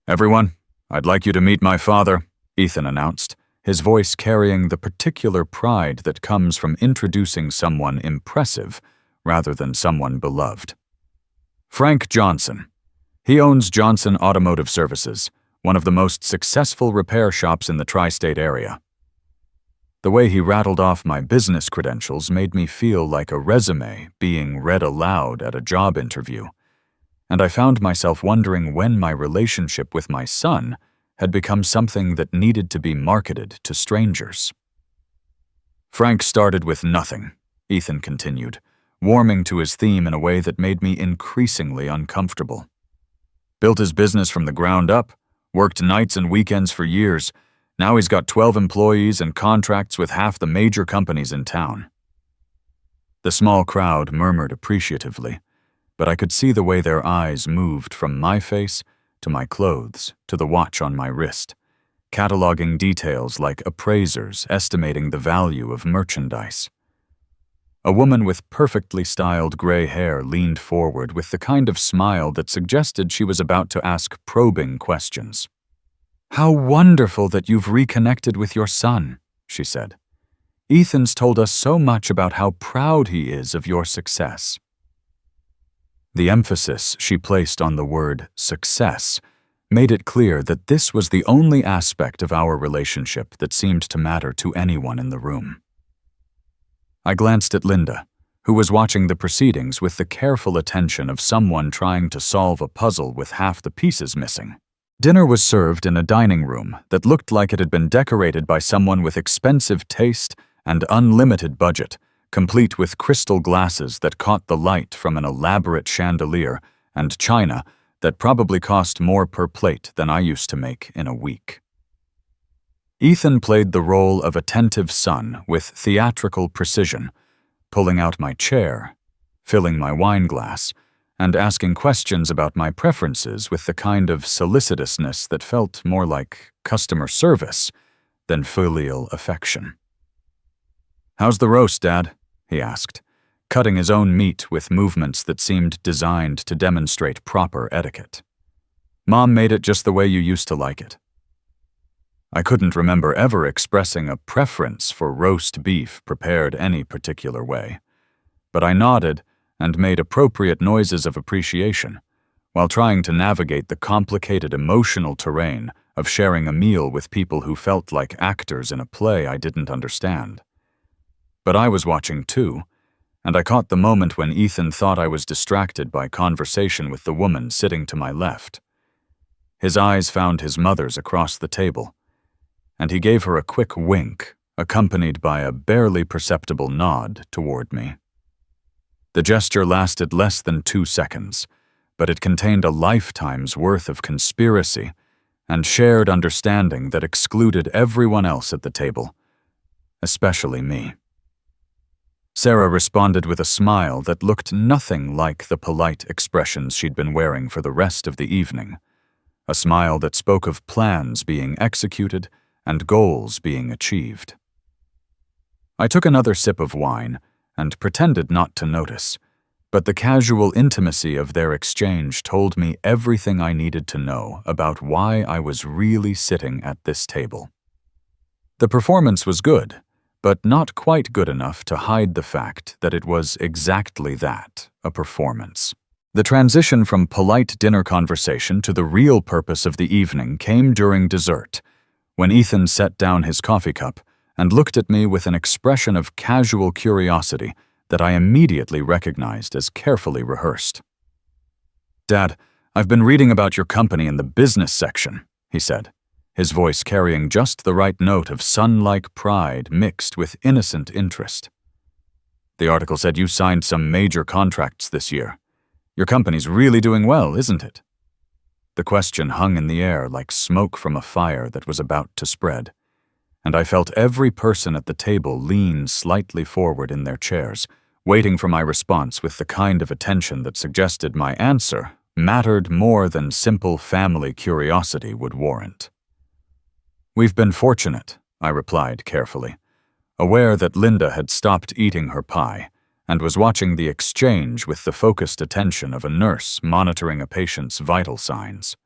"Everyone, I'd like you to meet my father," Ethan announced, his voice carrying the particular pride that comes from introducing someone impressive rather than someone beloved. "Frank Johnson. He owns Johnson Automotive Services, one of the most successful repair shops in the tri-state area." The way he rattled off my business credentials made me feel like a resume being read aloud at a job interview, and I found myself wondering when my relationship with my son had become something that needed to be marketed to strangers. Frank started with nothing, Ethan continued, warming to his theme in a way that made me increasingly uncomfortable. Built his business from the ground up, worked nights and weekends for years. Now he's got 12 employees and contracts with half the major companies in town. The small crowd murmured appreciatively, but I could see the way their eyes moved from my face to my clothes to the watch on my wrist, cataloging details like appraisers estimating the value of merchandise. A woman with perfectly styled gray hair leaned forward with the kind of smile that suggested she was about to ask probing questions. "How wonderful that you've reconnected with your son," she said. "Ethan's told us so much about how proud he is of your success." The emphasis she placed on the word success made it clear that this was the only aspect of our relationship that seemed to matter to anyone in the room. I glanced at Linda, who was watching the proceedings with the careful attention of someone trying to solve a puzzle with half the pieces missing. Dinner was served in a dining room that looked like it had been decorated by someone with expensive taste and unlimited budget, complete with crystal glasses that caught the light from an elaborate chandelier and china that probably cost more per plate than I used to make in a week. Ethan played the role of attentive son with theatrical precision, pulling out my chair, filling my wine glass, and asking questions about my preferences with the kind of solicitousness that felt more like customer service than filial affection. "How's the roast, Dad?" he asked, cutting his own meat with movements that seemed designed to demonstrate proper etiquette. "Mom made it just the way you used to like it." I couldn't remember ever expressing a preference for roast beef prepared any particular way, but I nodded and made appropriate noises of appreciation, while trying to navigate the complicated emotional terrain of sharing a meal with people who felt like actors in a play I didn't understand. But I was watching too, and I caught the moment when Ethan thought I was distracted by conversation with the woman sitting to my left. His eyes found his mother's across the table, and he gave her a quick wink, accompanied by a barely perceptible nod toward me. The gesture lasted less than 2 seconds, but it contained a lifetime's worth of conspiracy and shared understanding that excluded everyone else at the table, especially me. Sarah responded with a smile that looked nothing like the polite expressions she'd been wearing for the rest of the evening, a smile that spoke of plans being executed and goals being achieved. I took another sip of wine and pretended not to notice, but the casual intimacy of their exchange told me everything I needed to know about why I was really sitting at this table. The performance was good, but not quite good enough to hide the fact that it was exactly that, a performance. The transition from polite dinner conversation to the real purpose of the evening came during dessert, when Ethan set down his coffee cup and looked at me with an expression of casual curiosity that I immediately recognized as carefully rehearsed. "Dad, I've been reading about your company in the business section," he said, his voice carrying just the right note of son-like pride mixed with innocent interest. "The article said you signed some major contracts this year. Your company's really doing well, isn't it?" The question hung in the air like smoke from a fire that was about to spread, and I felt every person at the table lean slightly forward in their chairs, waiting for my response with the kind of attention that suggested my answer mattered more than simple family curiosity would warrant. "We've been fortunate," I replied carefully, aware that Linda had stopped eating her pie and was watching the exchange with the focused attention of a nurse monitoring a patient's vital signs.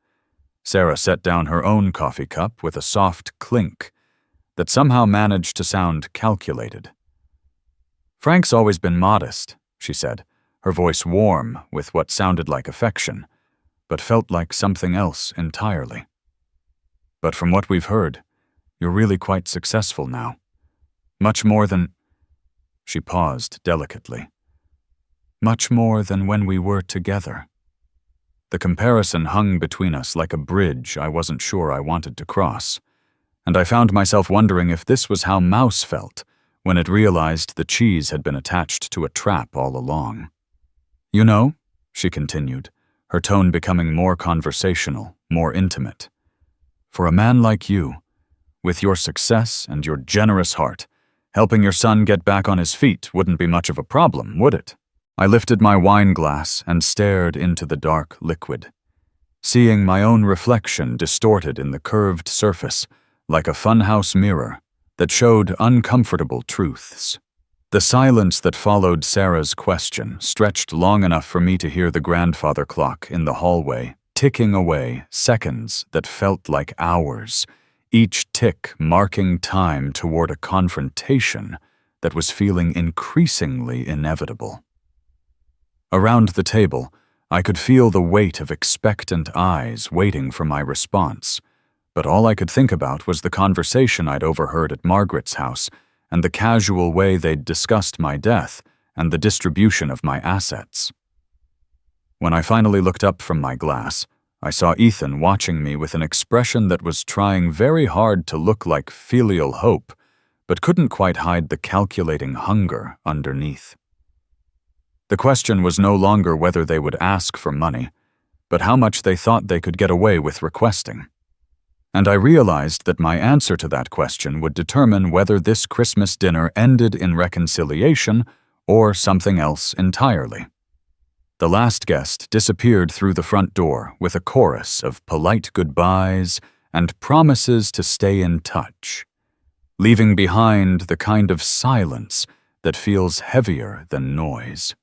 Sarah set down her own coffee cup with a soft clink that somehow managed to sound calculated. "Frank's always been modest," she said, her voice warm with what sounded like affection, but felt like something else entirely. "But from what we've heard, you're really quite successful now. Much more than—" She paused delicately. "Much more than when we were together." The comparison hung between us like a bridge I wasn't sure I wanted to cross, and I found myself wondering if this was how Mouse felt when it realized the cheese had been attached to a trap all along. "You know," she continued, her tone becoming more conversational, more intimate, "for a man like you, with your success and your generous heart, helping your son get back on his feet wouldn't be much of a problem, would it?" I lifted my wine glass and stared into the dark liquid, seeing my own reflection distorted in the curved surface like a funhouse mirror that showed uncomfortable truths. The silence that followed Sarah's question stretched long enough for me to hear the grandfather clock in the hallway ticking away seconds that felt like hours, each tick marking time toward a confrontation that was feeling increasingly inevitable. Around the table, I could feel the weight of expectant eyes waiting for my response, but all I could think about was the conversation I'd overheard at Margaret's house and the casual way they'd discussed my death and the distribution of my assets. When I finally looked up from my glass, I saw Ethan watching me with an expression that was trying very hard to look like filial hope, but couldn't quite hide the calculating hunger underneath. The question was no longer whether they would ask for money, but how much they thought they could get away with requesting. And I realized that my answer to that question would determine whether this Christmas dinner ended in reconciliation or something else entirely. The last guest disappeared through the front door with a chorus of polite goodbyes and promises to stay in touch, leaving behind the kind of silence that feels heavier than noise.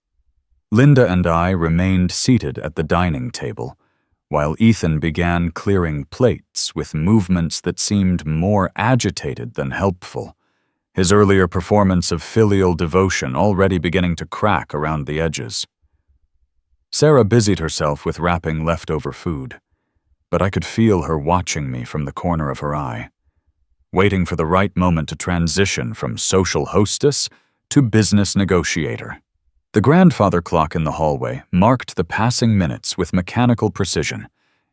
Linda and I remained seated at the dining table, while Ethan began clearing plates with movements that seemed more agitated than helpful, his earlier performance of filial devotion already beginning to crack around the edges. Sarah busied herself with wrapping leftover food, but I could feel her watching me from the corner of her eye, waiting for the right moment to transition from social hostess to business negotiator. The grandfather clock in the hallway marked the passing minutes with mechanical precision,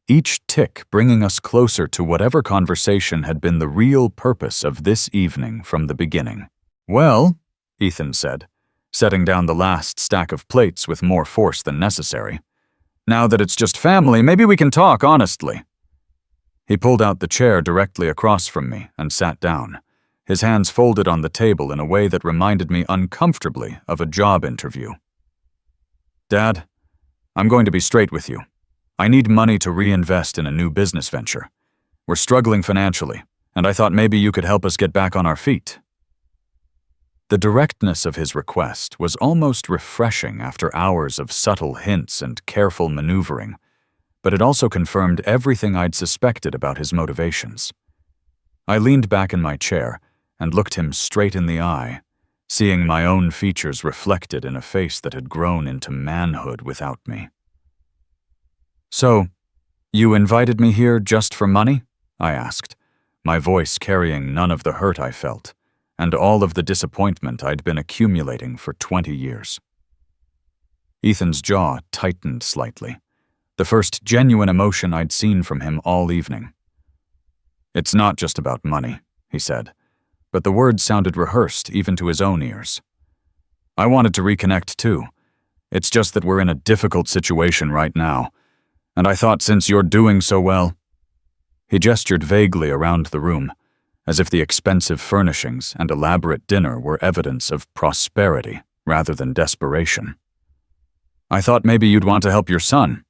each tick bringing us closer to whatever conversation had been the real purpose of this evening from the beginning. "Well," Ethan said, setting down the last stack of plates with more force than necessary, "now that it's just family, maybe we can talk honestly." He pulled out the chair directly across from me and sat down, his hands folded on the table in a way that reminded me uncomfortably of a job interview. "Dad, I'm going to be straight with you. I need money to reinvest in a new business venture. We're struggling financially, and I thought maybe you could help us get back on our feet." The directness of his request was almost refreshing after hours of subtle hints and careful maneuvering, but it also confirmed everything I'd suspected about his motivations. I leaned back in my chair and looked him straight in the eye, seeing my own features reflected in a face that had grown into manhood without me. "So, you invited me here just for money?" I asked, my voice carrying none of the hurt I felt, and all of the disappointment I'd been accumulating for 20 years. Ethan's jaw tightened slightly, the first genuine emotion I'd seen from him all evening. "It's not just about money," he said, but the words sounded rehearsed even to his own ears. "I wanted to reconnect too. It's just that we're in a difficult situation right now, and I thought since you're doing so well—" He gestured vaguely around the room, as if the expensive furnishings and elaborate dinner were evidence of prosperity rather than desperation. "I thought maybe you'd want to help your son."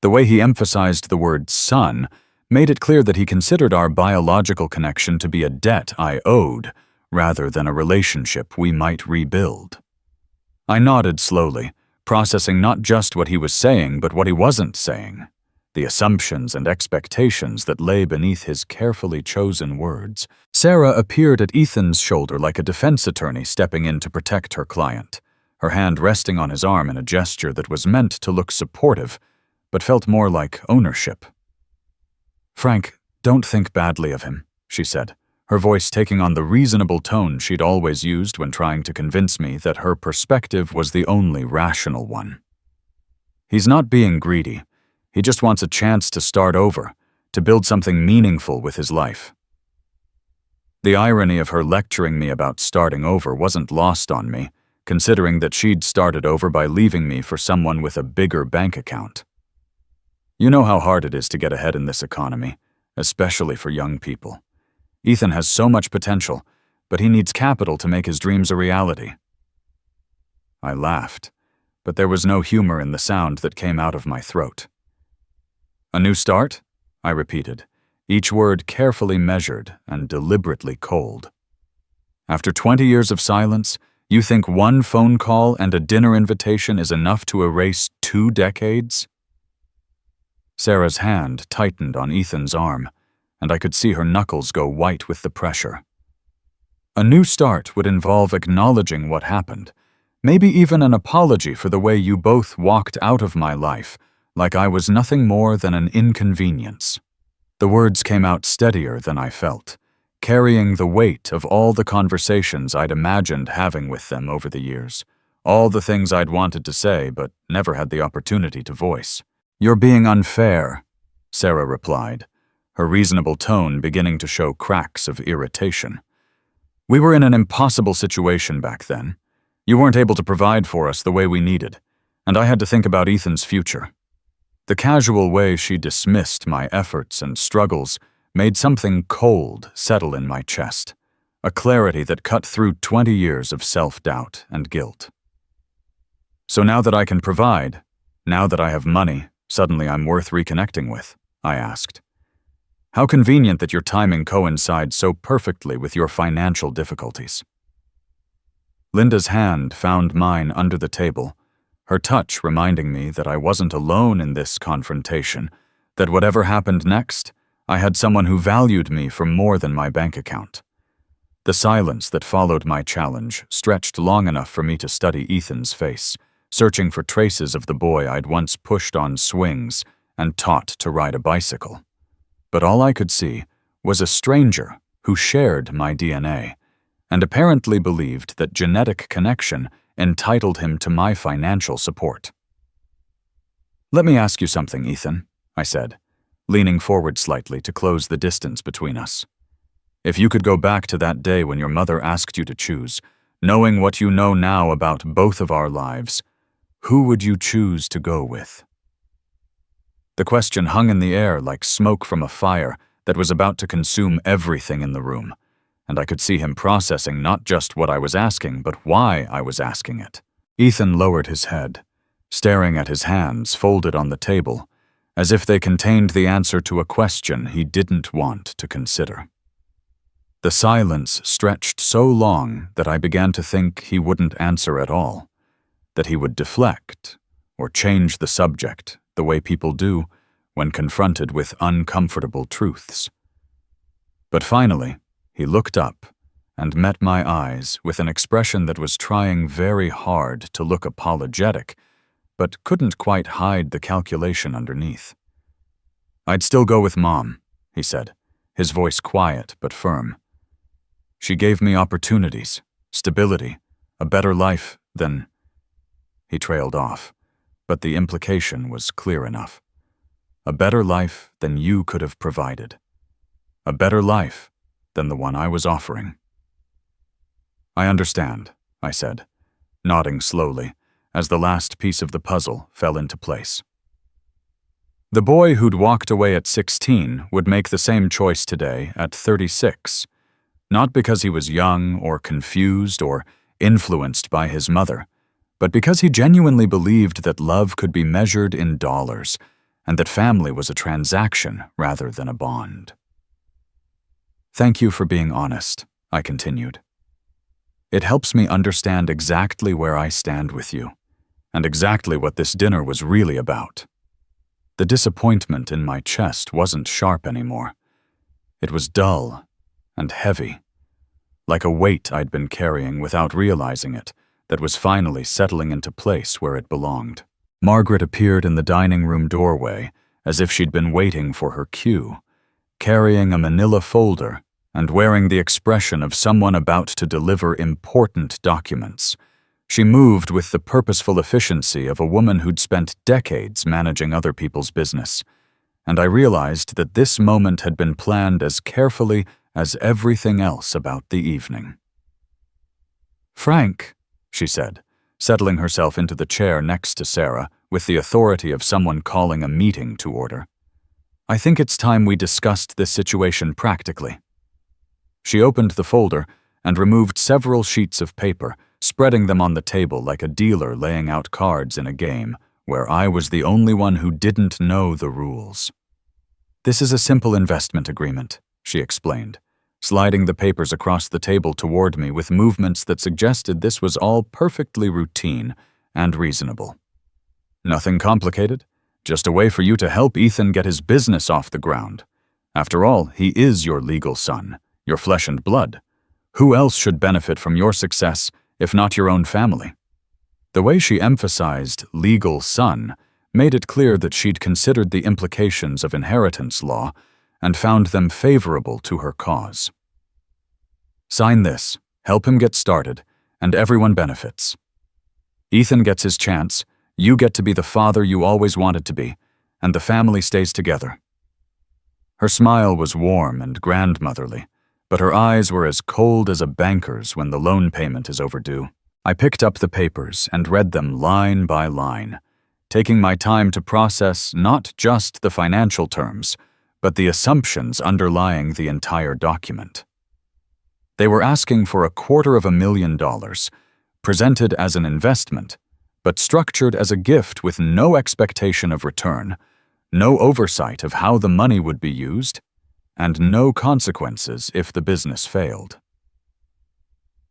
The way he emphasized the word son made it clear that he considered our biological connection to be a debt I owed, rather than a relationship we might rebuild. I nodded slowly, processing not just what he was saying, but what he wasn't saying, the assumptions and expectations that lay beneath his carefully chosen words. Sarah appeared at Ethan's shoulder like a defense attorney stepping in to protect her client, her hand resting on his arm in a gesture that was meant to look supportive, but felt more like ownership. "Frank, don't think badly of him," she said, her voice taking on the reasonable tone she'd always used when trying to convince me that her perspective was the only rational one. "He's not being greedy. He just wants a chance to start over, to build something meaningful with his life." The irony of her lecturing me about starting over wasn't lost on me, considering that she'd started over by leaving me for someone with a bigger bank account. "You know how hard it is to get ahead in this economy, especially for young people. Ethan has so much potential, but he needs capital to make his dreams a reality." I laughed, but there was no humor in the sound that came out of my throat. "A new start?" I repeated, each word carefully measured and deliberately cold. "After 20 years of silence, you think one phone call and a dinner invitation is enough to erase 2 decades? Sarah's hand tightened on Ethan's arm, and I could see her knuckles go white with the pressure. "A new start would involve acknowledging what happened, maybe even an apology for the way you both walked out of my life, like I was nothing more than an inconvenience." The words came out steadier than I felt, carrying the weight of all the conversations I'd imagined having with them over the years, all the things I'd wanted to say but never had the opportunity to voice. "You're being unfair," Sarah replied, her reasonable tone beginning to show cracks of irritation. "We were in an impossible situation back then. You weren't able to provide for us the way we needed, and I had to think about Ethan's future." The casual way she dismissed my efforts and struggles made something cold settle in my chest, a clarity that cut through 20 years of self-doubt and guilt. "So now that I can provide, now that I have money, suddenly I'm worth reconnecting with?" I asked. "How convenient that your timing coincides so perfectly with your financial difficulties." Linda's hand found mine under the table, her touch reminding me that I wasn't alone in this confrontation, that whatever happened next, I had someone who valued me for more than my bank account. The silence that followed my challenge stretched long enough for me to study Ethan's face, searching for traces of the boy I'd once pushed on swings and taught to ride a bicycle. But all I could see was a stranger who shared my DNA, and apparently believed that genetic connection entitled him to my financial support. "Let me ask you something, Ethan," I said, leaning forward slightly to close the distance between us. "If you could go back to that day when your mother asked you to choose, knowing what you know now about both of our lives, who would you choose to go with?" The question hung in the air like smoke from a fire that was about to consume everything in the room, and I could see him processing not just what I was asking, but why I was asking it. Ethan lowered his head, staring at his hands folded on the table, as if they contained the answer to a question he didn't want to consider. The silence stretched so long that I began to think he wouldn't answer at all, that he would deflect or change the subject the way people do when confronted with uncomfortable truths. But finally, he looked up and met my eyes with an expression that was trying very hard to look apologetic, but couldn't quite hide the calculation underneath. "I'd still go with Mom," he said, his voice quiet but firm. "She gave me opportunities, stability, a better life than—" He trailed off, but the implication was clear enough. "A better life than you could have provided. A better life than the one I was offering." "I understand," I said, nodding slowly as the last piece of the puzzle fell into place. The boy who'd walked away at 16 would make the same choice today at 36, not because he was young or confused or influenced by his mother, but because he genuinely believed that love could be measured in dollars and that family was a transaction rather than a bond. "Thank you for being honest," I continued. "It helps me understand exactly where I stand with you, and exactly what this dinner was really about." The disappointment in my chest wasn't sharp anymore. It was dull and heavy, like a weight I'd been carrying without realizing it, that was finally settling into place where it belonged. Margaret appeared in the dining room doorway as if she'd been waiting for her cue, carrying a manila folder and wearing the expression of someone about to deliver important documents. She moved with the purposeful efficiency of a woman who'd spent decades managing other people's business, and I realized that this moment had been planned as carefully as everything else about the evening. "Frank," she said, settling herself into the chair next to Sarah with the authority of someone calling a meeting to order. "I think it's time we discussed this situation practically." She opened the folder and removed several sheets of paper, spreading them on the table like a dealer laying out cards in a game where I was the only one who didn't know the rules. "This is a simple investment agreement," she explained, sliding the papers across the table toward me with movements that suggested this was all perfectly routine and reasonable. "Nothing complicated, just a way for you to help Ethan get his business off the ground. After all, he is your legal son, your flesh and blood. Who else should benefit from your success if not your own family?" The way she emphasized legal son made it clear that she'd considered the implications of inheritance law and found them favorable to her cause. "Sign this, help him get started, and everyone benefits. Ethan gets his chance, you get to be the father you always wanted to be, and the family stays together." Her smile was warm and grandmotherly, but her eyes were as cold as a banker's when the loan payment is overdue. I picked up the papers and read them line by line, taking my time to process not just the financial terms, but the assumptions underlying the entire document. They were asking for $250,000, presented as an investment, but structured as a gift with no expectation of return, no oversight of how the money would be used, and no consequences if the business failed.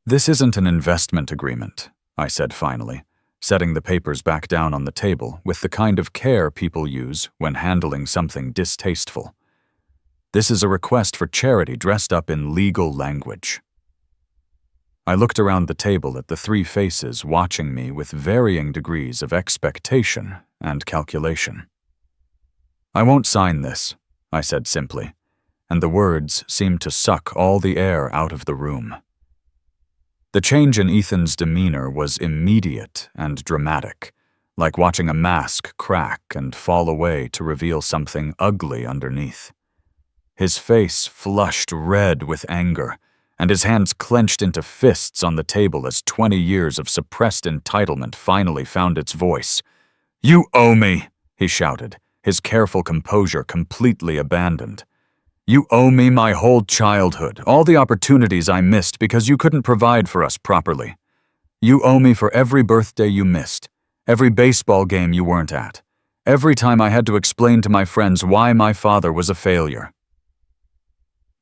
"This isn't an investment agreement," I said finally, setting the papers back down on the table with the kind of care people use when handling something distasteful. "This is a request for charity dressed up in legal language." I looked around the table at the three faces watching me with varying degrees of expectation and calculation. "I won't sign this," I said simply, and the words seemed to suck all the air out of the room. The change in Ethan's demeanor was immediate and dramatic, like watching a mask crack and fall away to reveal something ugly underneath. His face flushed red with anger, and his hands clenched into fists on the table as 20 years of suppressed entitlement finally found its voice. "You owe me," he shouted, his careful composure completely abandoned. "You owe me my whole childhood, all the opportunities I missed because you couldn't provide for us properly. You owe me for every birthday you missed, every baseball game you weren't at, every time I had to explain to my friends why my father was a failure."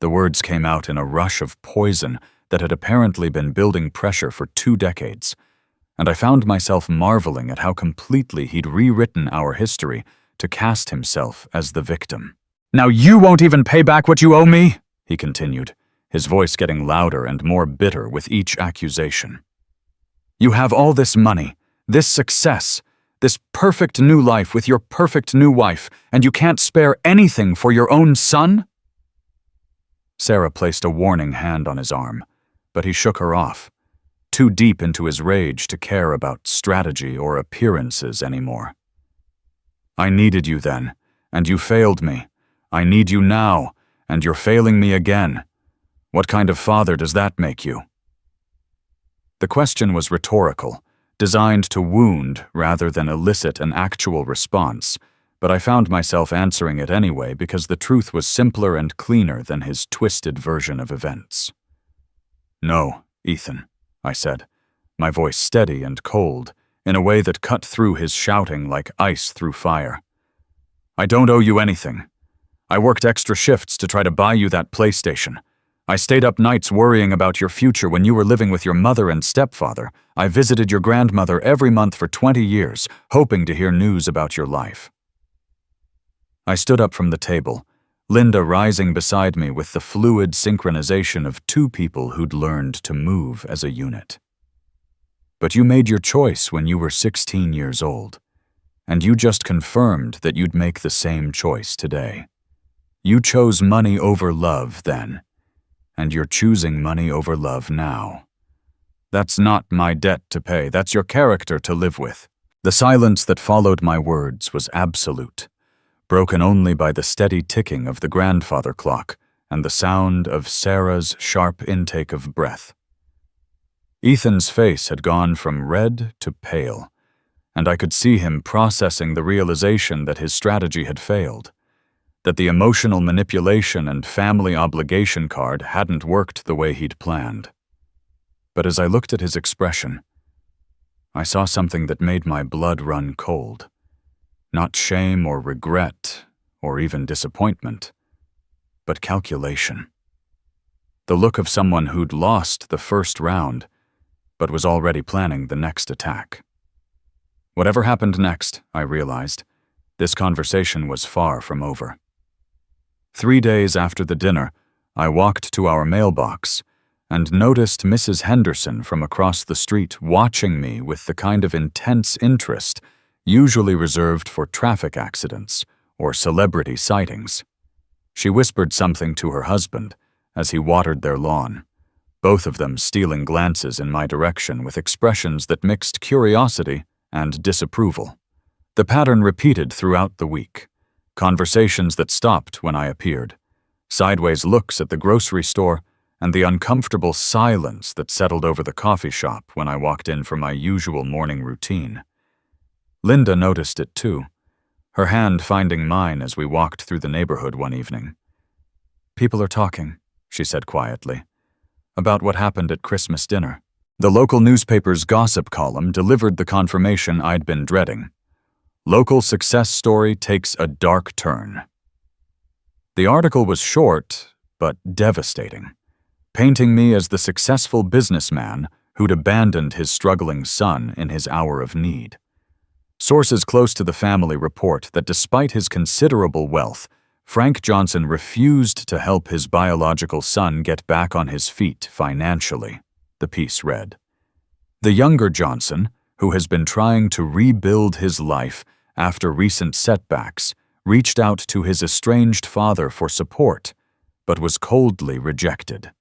The words came out in a rush of poison that had apparently been building pressure for 2 decades, and I found myself marveling at how completely he'd rewritten our history to cast himself as the victim. "Now you won't even pay back what you owe me," he continued, his voice getting louder and more bitter with each accusation. "You have all this money, this success, this perfect new life with your perfect new wife, and you can't spare anything for your own son?" Sarah placed a warning hand on his arm, but he shook her off, too deep into his rage to care about strategy or appearances anymore. "I needed you then, and you failed me. I need you now, and you're failing me again. What kind of father does that make you?" The question was rhetorical, designed to wound rather than elicit an actual response, but I found myself answering it anyway because the truth was simpler and cleaner than his twisted version of events. "No, Ethan," I said, my voice steady and cold, in a way that cut through his shouting like ice through fire. "I don't owe you anything. I worked extra shifts to try to buy you that PlayStation. I stayed up nights worrying about your future when you were living with your mother and stepfather. I visited your grandmother every month for 20 years, hoping to hear news about your life." I stood up from the table, Linda rising beside me with the fluid synchronization of 2 people who'd learned to move as a unit. "But you made your choice when you were 16 years old, and you just confirmed that you'd make the same choice today. You chose money over love then. and you're choosing money over love now. That's not my debt to pay, that's your character to live with." The silence that followed my words was absolute, broken only by the steady ticking of the grandfather clock and the sound of Sarah's sharp intake of breath. Ethan's face had gone from red to pale, and I could see him processing the realization that his strategy had failed, that the emotional manipulation and family obligation card hadn't worked the way he'd planned. But as I looked at his expression, I saw something that made my blood run cold. Not shame or regret or even disappointment, but calculation. The look of someone who'd lost the first round, but was already planning the next attack. Whatever happened next, I realized, this conversation was far from over. 3 days after the dinner, I walked to our mailbox and noticed Mrs. Henderson from across the street watching me with the kind of intense interest usually reserved for traffic accidents or celebrity sightings. She whispered something to her husband as he watered their lawn, both of them stealing glances in my direction with expressions that mixed curiosity and disapproval. The pattern repeated throughout the week. Conversations that stopped when I appeared, sideways looks at the grocery store, and the uncomfortable silence that settled over the coffee shop when I walked in for my usual morning routine. Linda noticed it too, her hand finding mine as we walked through the neighborhood one evening. "People are talking," she said quietly, "about what happened at Christmas dinner." The local newspaper's gossip column delivered the confirmation I'd been dreading. Local success story takes a dark turn. The article was short, but devastating, painting me as the successful businessman who'd abandoned his struggling son in his hour of need. Sources close to the family report that despite his considerable wealth, Frank Johnson refused to help his biological son get back on his feet financially, the piece read. The younger Johnson, who has been trying to rebuild his life after recent setbacks, reached out to his estranged father for support, but was coldly rejected.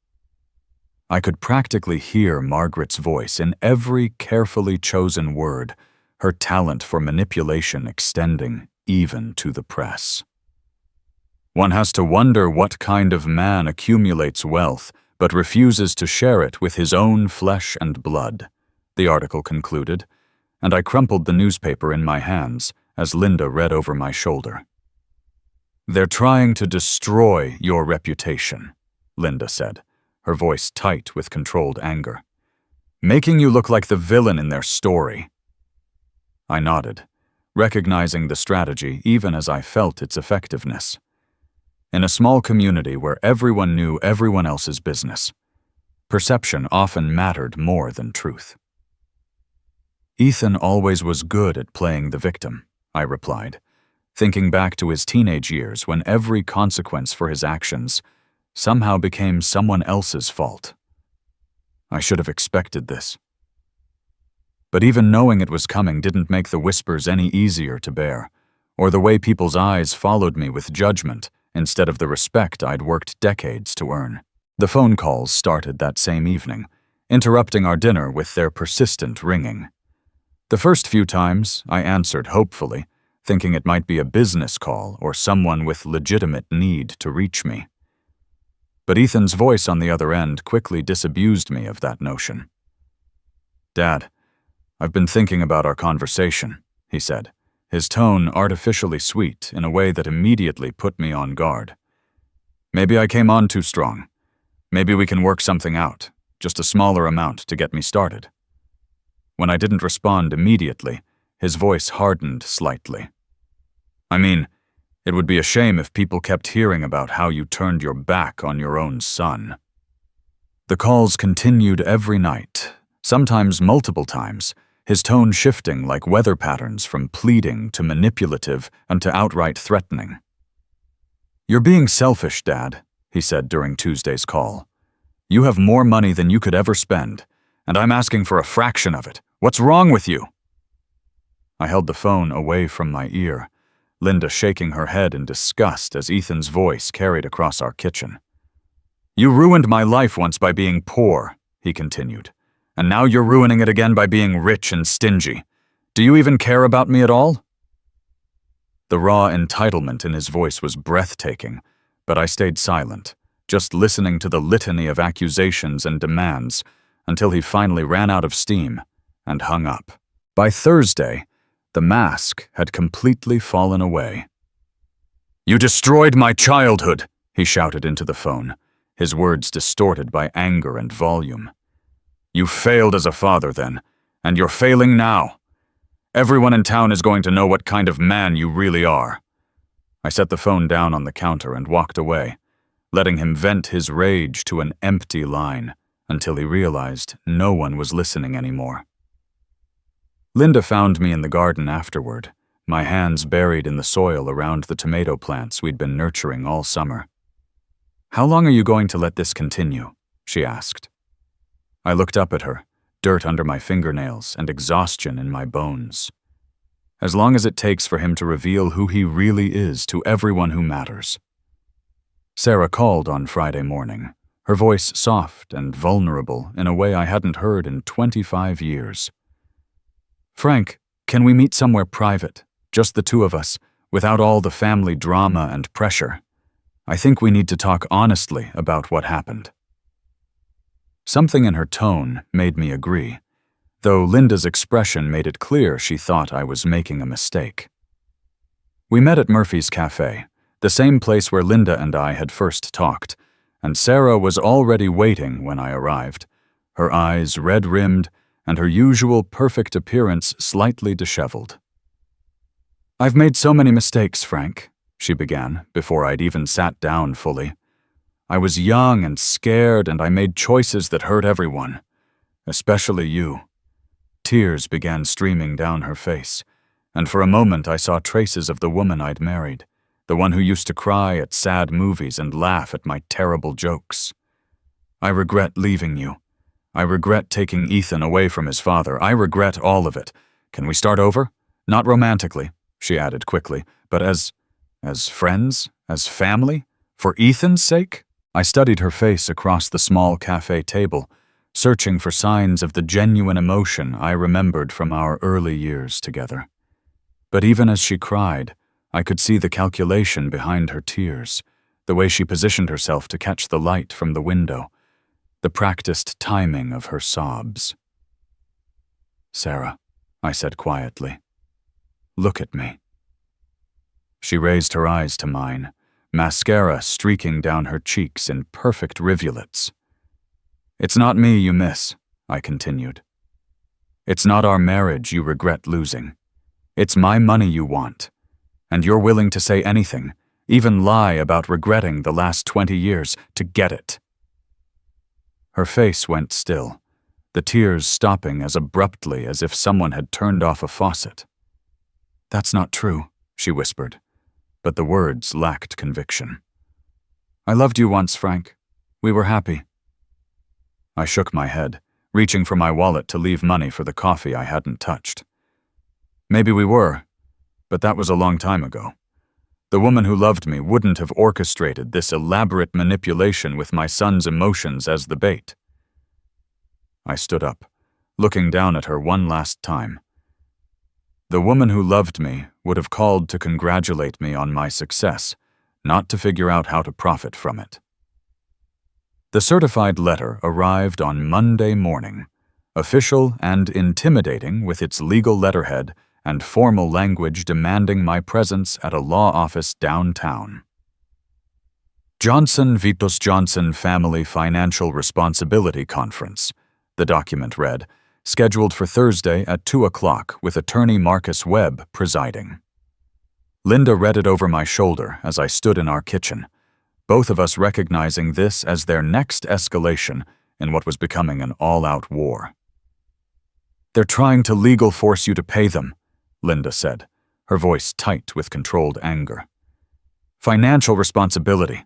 I could practically hear Margaret's voice in every carefully chosen word, her talent for manipulation extending even to the press. One has to wonder what kind of man accumulates wealth but refuses to share it with his own flesh and blood, the article concluded, and I crumpled the newspaper in my hands as Linda read over my shoulder. "They're trying to destroy your reputation," Linda said, her voice tight with controlled anger. "Making you look like the villain in their story." I nodded, recognizing the strategy even as I felt its effectiveness. In a small community where everyone knew everyone else's business, perception often mattered more than truth. "Ethan always was good at playing the victim," I replied, thinking back to his teenage years when every consequence for his actions somehow became someone else's fault. I should have expected this. But even knowing it was coming didn't make the whispers any easier to bear, or the way people's eyes followed me with judgment instead of the respect I'd worked decades to earn. The phone calls started that same evening, interrupting our dinner with their persistent ringing. The first few times, I answered hopefully, thinking it might be a business call or someone with legitimate need to reach me. But Ethan's voice on the other end quickly disabused me of that notion. "Dad, I've been thinking about our conversation," he said, his tone artificially sweet in a way that immediately put me on guard. "Maybe I came on too strong. Maybe we can work something out, just a smaller amount to get me started." When I didn't respond immediately, his voice hardened slightly. "I mean, it would be a shame if people kept hearing about how you turned your back on your own son." The calls continued every night, sometimes multiple times, his tone shifting like weather patterns from pleading to manipulative and to outright threatening. "You're being selfish, Dad," he said during Tuesday's call. "You have more money than you could ever spend, and I'm asking for a fraction of it. What's wrong with you?" I held the phone away from my ear, Linda shaking her head in disgust as Ethan's voice carried across our kitchen. You ruined my life once by being poor, he continued, and now you're ruining it again by being rich and stingy. Do you even care about me at all? The raw entitlement in his voice was breathtaking, but I stayed silent, just listening to the litany of accusations and demands until he finally ran out of steam and hung up. By Thursday, the mask had completely fallen away. You destroyed my childhood, he shouted into the phone, his words distorted by anger and volume. You failed as a father then, and you're failing now. Everyone in town is going to know what kind of man you really are. I set the phone down on the counter and walked away, letting him vent his rage to an empty line until he realized no one was listening anymore. Linda found me in the garden afterward, my hands buried in the soil around the tomato plants we'd been nurturing all summer. How long are you going to let this continue? She asked. I looked up at her, dirt under my fingernails and exhaustion in my bones. As long as it takes for him to reveal who he really is to everyone who matters. Sarah called on Friday morning, her voice soft and vulnerable in a way I hadn't heard in 25 years. Frank, can we meet somewhere private, just the two of us, without all the family drama and pressure? I think we need to talk honestly about what happened. Something in her tone made me agree, though Linda's expression made it clear she thought I was making a mistake. We met at Murphy's Cafe, the same place where Linda and I had first talked, and Sarah was already waiting when I arrived, her eyes red-rimmed and her usual perfect appearance slightly disheveled. I've made so many mistakes, Frank, she began, before I'd even sat down fully. I was young and scared, and I made choices that hurt everyone, especially you. Tears began streaming down her face, and for a moment I saw traces of the woman I'd married, the one who used to cry at sad movies and laugh at my terrible jokes. I regret leaving you. I regret taking Ethan away from his father. I regret all of it. Can we start over? Not romantically, she added quickly, but as friends, as family, for Ethan's sake? I studied her face across the small cafe table, searching for signs of the genuine emotion I remembered from our early years together. But even as she cried, I could see the calculation behind her tears, the way she positioned herself to catch the light from the window, the practiced timing of her sobs. Sarah, I said quietly, look at me. She raised her eyes to mine, mascara streaking down her cheeks in perfect rivulets. It's not me you miss, I continued. It's not our marriage you regret losing. It's my money you want, and you're willing to say anything, even lie about regretting the last 20 years to get it. Her face went still, the tears stopping as abruptly as if someone had turned off a faucet. That's not true, she whispered, but the words lacked conviction. I loved you once, Frank. We were happy. I shook my head, reaching for my wallet to leave money for the coffee I hadn't touched. Maybe we were, but that was a long time ago. The woman who loved me wouldn't have orchestrated this elaborate manipulation with my son's emotions as the bait. I stood up, looking down at her one last time. The woman who loved me would have called to congratulate me on my success, not to figure out how to profit from it. The certified letter arrived on Monday morning, official and intimidating with its legal letterhead and formal language demanding my presence at a law office downtown. Johnson Vitos Johnson Family Financial Responsibility Conference, the document read, scheduled for Thursday at 2 o'clock with attorney Marcus Webb presiding. Linda read it over my shoulder as I stood in our kitchen, both of us recognizing this as their next escalation in what was becoming an all-out war. They're trying to legal force you to pay them, Linda said, her voice tight with controlled anger. Financial responsibility.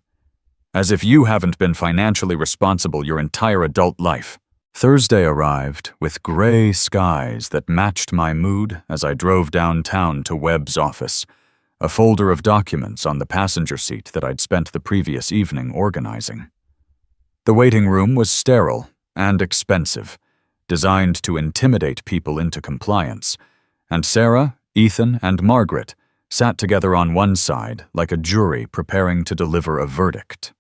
As if you haven't been financially responsible your entire adult life. Thursday arrived with gray skies that matched my mood as I drove downtown to Webb's office, a folder of documents on the passenger seat that I'd spent the previous evening organizing. The waiting room was sterile and expensive, designed to intimidate people into compliance, and Sarah, Ethan, and Margaret sat together on one side like a jury preparing to deliver a verdict.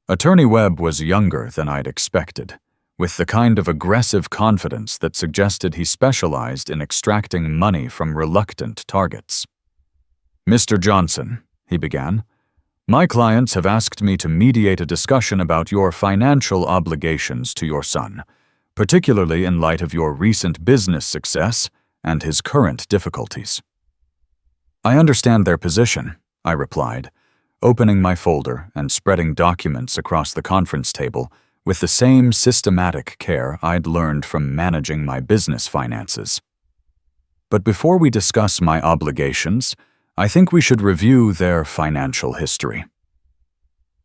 Attorney Webb was younger than I'd expected, with the kind of aggressive confidence that suggested he specialized in extracting money from reluctant targets. "Mr. Johnson," he began, "my clients have asked me to mediate a discussion about your financial obligations to your son, particularly in light of your recent business success and his current difficulties." "I understand their position," I replied, opening my folder and spreading documents across the conference table with the same systematic care I'd learned from managing my business finances. "But before we discuss my obligations, I think we should review their financial history.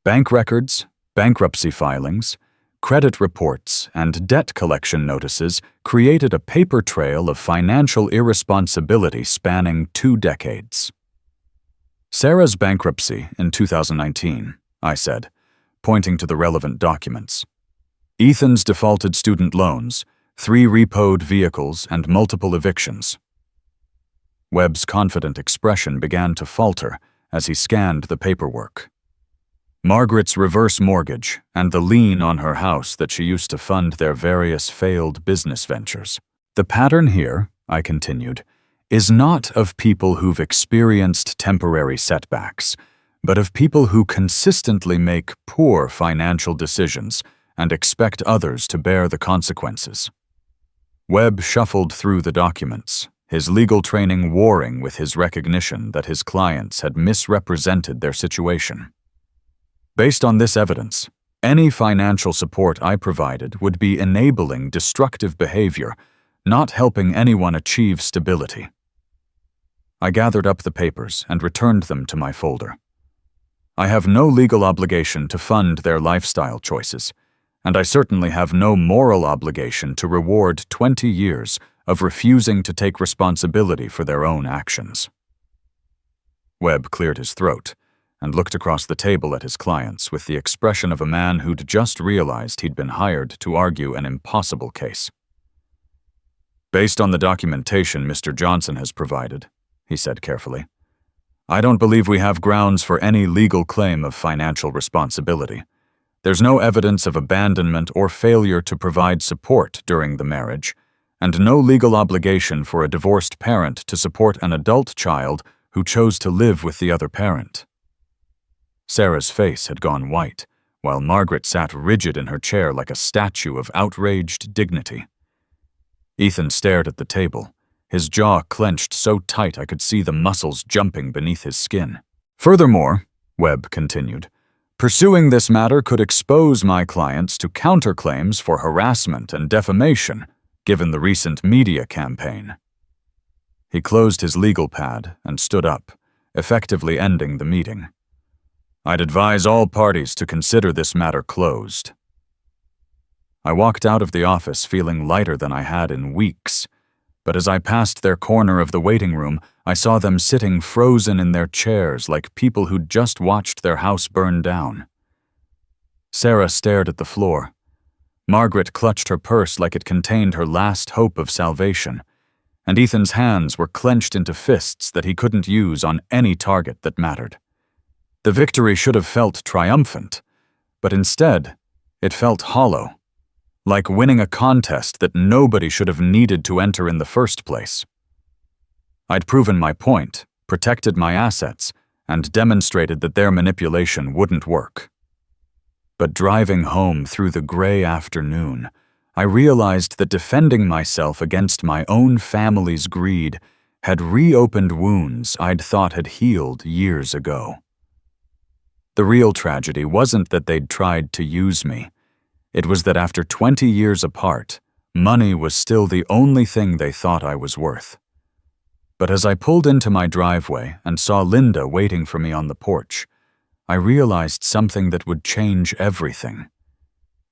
Bank records, bankruptcy filings, credit reports, and debt collection notices created a paper trail of financial irresponsibility spanning 2 decades. Sarah's bankruptcy in 2019, I said, pointing to the relevant documents. Ethan's defaulted student loans, 3 repoed vehicles, and multiple evictions. Webb's confident expression began to falter as he scanned the paperwork. Margaret's reverse mortgage and the lien on her house that she used to fund their various failed business ventures. "The pattern here," I continued, "is not of people who've experienced temporary setbacks, but of people who consistently make poor financial decisions and expect others to bear the consequences." Webb shuffled through the documents, his legal training warring with his recognition that his clients had misrepresented their situation. "Based on this evidence, any financial support I provided would be enabling destructive behavior, not helping anyone achieve stability." I gathered up the papers and returned them to my folder. "I have no legal obligation to fund their lifestyle choices, and I certainly have no moral obligation to reward 20 years of refusing to take responsibility for their own actions." Webb cleared his throat and looked across the table at his clients with the expression of a man who'd just realized he'd been hired to argue an impossible case. "Based on the documentation Mr. Johnson has provided," he said carefully, "I don't believe we have grounds for any legal claim of financial responsibility. There's no evidence of abandonment or failure to provide support during the marriage, and no legal obligation for a divorced parent to support an adult child who chose to live with the other parent." Sarah's face had gone white, while Margaret sat rigid in her chair like a statue of outraged dignity. Ethan stared at the table, his jaw clenched so tight I could see the muscles jumping beneath his skin. "Furthermore," Webb continued, "pursuing this matter could expose my clients to counterclaims for harassment and defamation, given the recent media campaign." He closed his legal pad and stood up, effectively ending the meeting. "I'd advise all parties to consider this matter closed." I walked out of the office feeling lighter than I had in weeks, but as I passed their corner of the waiting room, I saw them sitting frozen in their chairs like people who'd just watched their house burn down. Sarah stared at the floor. Margaret clutched her purse like it contained her last hope of salvation, and Ethan's hands were clenched into fists that he couldn't use on any target that mattered. The victory should have felt triumphant, but instead, it felt hollow, like winning a contest that nobody should have needed to enter in the first place. I'd proven my point, protected my assets, and demonstrated that their manipulation wouldn't work. But driving home through the gray afternoon, I realized that defending myself against my own family's greed had reopened wounds I'd thought had healed years ago. The real tragedy wasn't that they'd tried to use me. It was that after 20 years apart, money was still the only thing they thought I was worth. But as I pulled into my driveway and saw Linda waiting for me on the porch, I realized something that would change everything.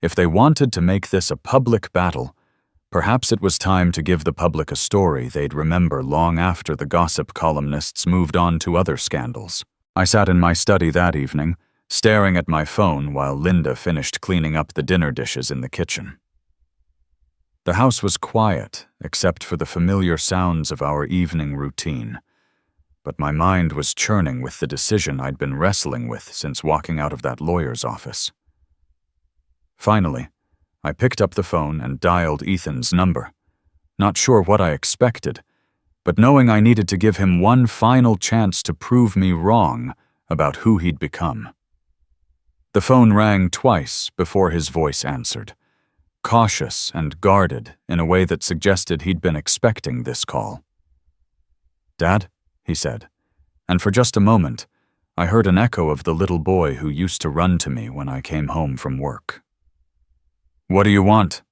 If they wanted to make this a public battle, perhaps it was time to give the public a story they'd remember long after the gossip columnists moved on to other scandals. I sat in my study that evening, staring at my phone while Linda finished cleaning up the dinner dishes in the kitchen. The house was quiet, except for the familiar sounds of our evening routine, but my mind was churning with the decision I'd been wrestling with since walking out of that lawyer's office. Finally, I picked up the phone and dialed Ethan's number, not sure what I expected, but knowing I needed to give him one final chance to prove me wrong about who he'd become. The phone rang twice before his voice answered, cautious and guarded in a way that suggested he'd been expecting this call. "Dad?" he said, and for just a moment, I heard an echo of the little boy who used to run to me when I came home from work. "What do you want?"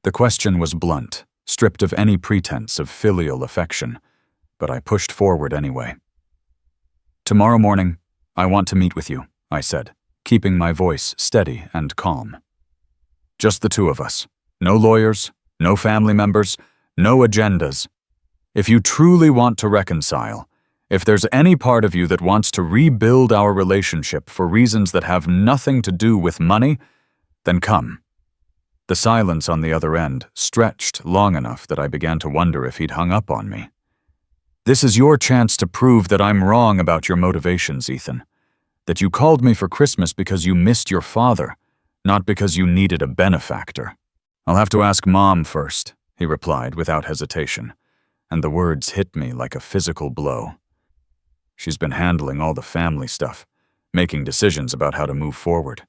The question was blunt, stripped of any pretense of filial affection, but I pushed forward anyway. "Tomorrow morning, I want to meet with you," I said, keeping my voice steady and calm. "Just the two of us. No lawyers, no family members, no agendas. If you truly want to reconcile, if there's any part of you that wants to rebuild our relationship for reasons that have nothing to do with money, then come." The silence on the other end stretched long enough that I began to wonder if he'd hung up on me. "This is your chance to prove that I'm wrong about your motivations, Ethan. That you called me for Christmas because you missed your father, not because you needed a benefactor." "I'll have to ask Mom first," he replied without hesitation, and the words hit me like a physical blow. She's been handling all the family stuff, making decisions about how to move forward.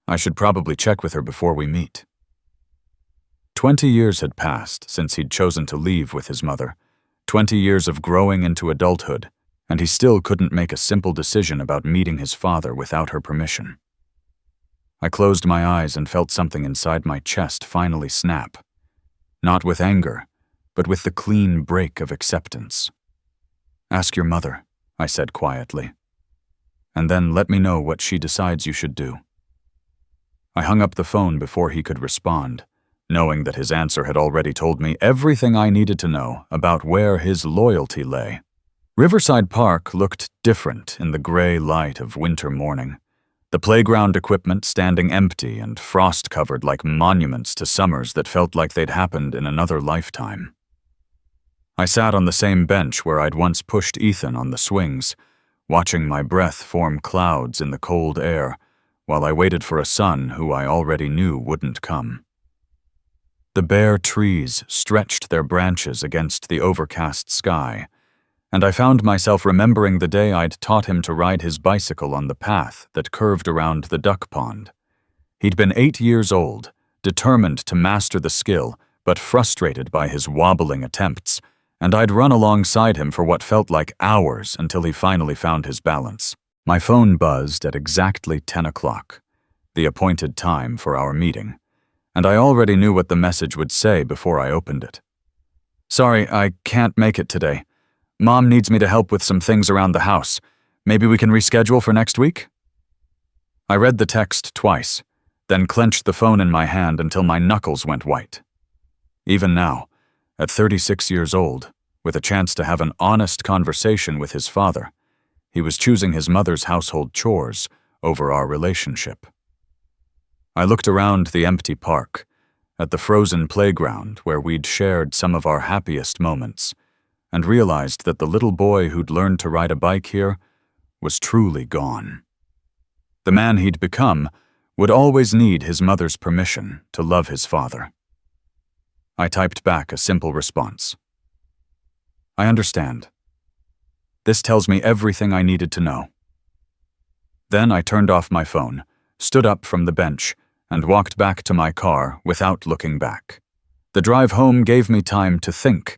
I should probably check with her before we meet. 20 years had passed since he'd chosen to leave with his mother, 20 years of growing into adulthood, and he still couldn't make a simple decision about meeting his father without her permission. I closed my eyes and felt something inside my chest finally snap. Not with anger, but with the clean break of acceptance. "Ask your mother," I said quietly, "and then let me know what she decides you should do." I hung up the phone before he could respond, knowing that his answer had already told me everything I needed to know about where his loyalty lay. Riverside Park looked different in the gray light of winter morning, the playground equipment standing empty and frost-covered like monuments to summers that felt like they'd happened in another lifetime. I sat on the same bench where I'd once pushed Ethan on the swings, watching my breath form clouds in the cold air, while I waited for a son who I already knew wouldn't come. The bare trees stretched their branches against the overcast sky, and I found myself remembering the day I'd taught him to ride his bicycle on the path that curved around the duck pond. He'd been 8 years old, determined to master the skill, but frustrated by his wobbling attempts, and I'd run alongside him for what felt like hours until he finally found his balance. My phone buzzed at exactly 10 o'clock, the appointed time for our meeting, and I already knew what the message would say before I opened it. "Sorry, I can't make it today. Mom needs me to help with some things around the house. Maybe we can reschedule for next week?" I read the text twice, then clenched the phone in my hand until my knuckles went white. Even now, at 36 years old, with a chance to have an honest conversation with his father, he was choosing his mother's household chores over our relationship. I looked around the empty park, at the frozen playground where we'd shared some of our happiest moments, and realized that the little boy who'd learned to ride a bike here was truly gone. The man he'd become would always need his mother's permission to love his father. I typed back a simple response. "I understand. This tells me everything I needed to know." Then I turned off my phone, stood up from the bench, and walked back to my car without looking back. The drive home gave me time to think,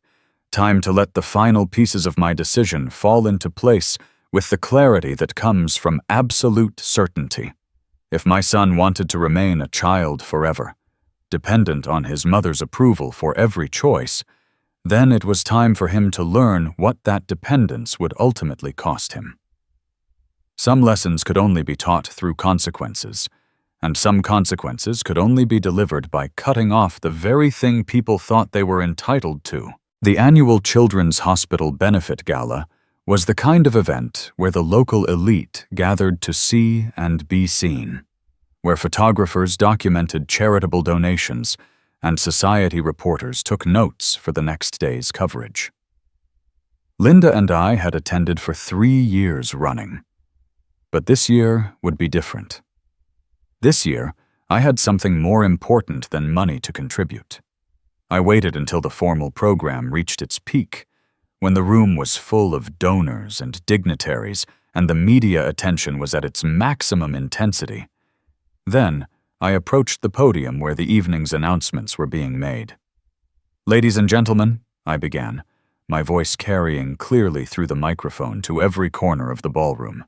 time to let the final pieces of my decision fall into place with the clarity that comes from absolute certainty. If my son wanted to remain a child forever, dependent on his mother's approval for every choice, then it was time for him to learn what that dependence would ultimately cost him. Some lessons could only be taught through consequences, and some consequences could only be delivered by cutting off the very thing people thought they were entitled to. The annual Children's Hospital Benefit Gala was the kind of event where the local elite gathered to see and be seen, where photographers documented charitable donations and society reporters took notes for the next day's coverage. Linda and I had attended for 3 years running, but this year would be different. This year, I had something more important than money to contribute. I waited until the formal program reached its peak, when the room was full of donors and dignitaries and the media attention was at its maximum intensity. Then, I approached the podium where the evening's announcements were being made. "Ladies and gentlemen," I began, my voice carrying clearly through the microphone to every corner of the ballroom.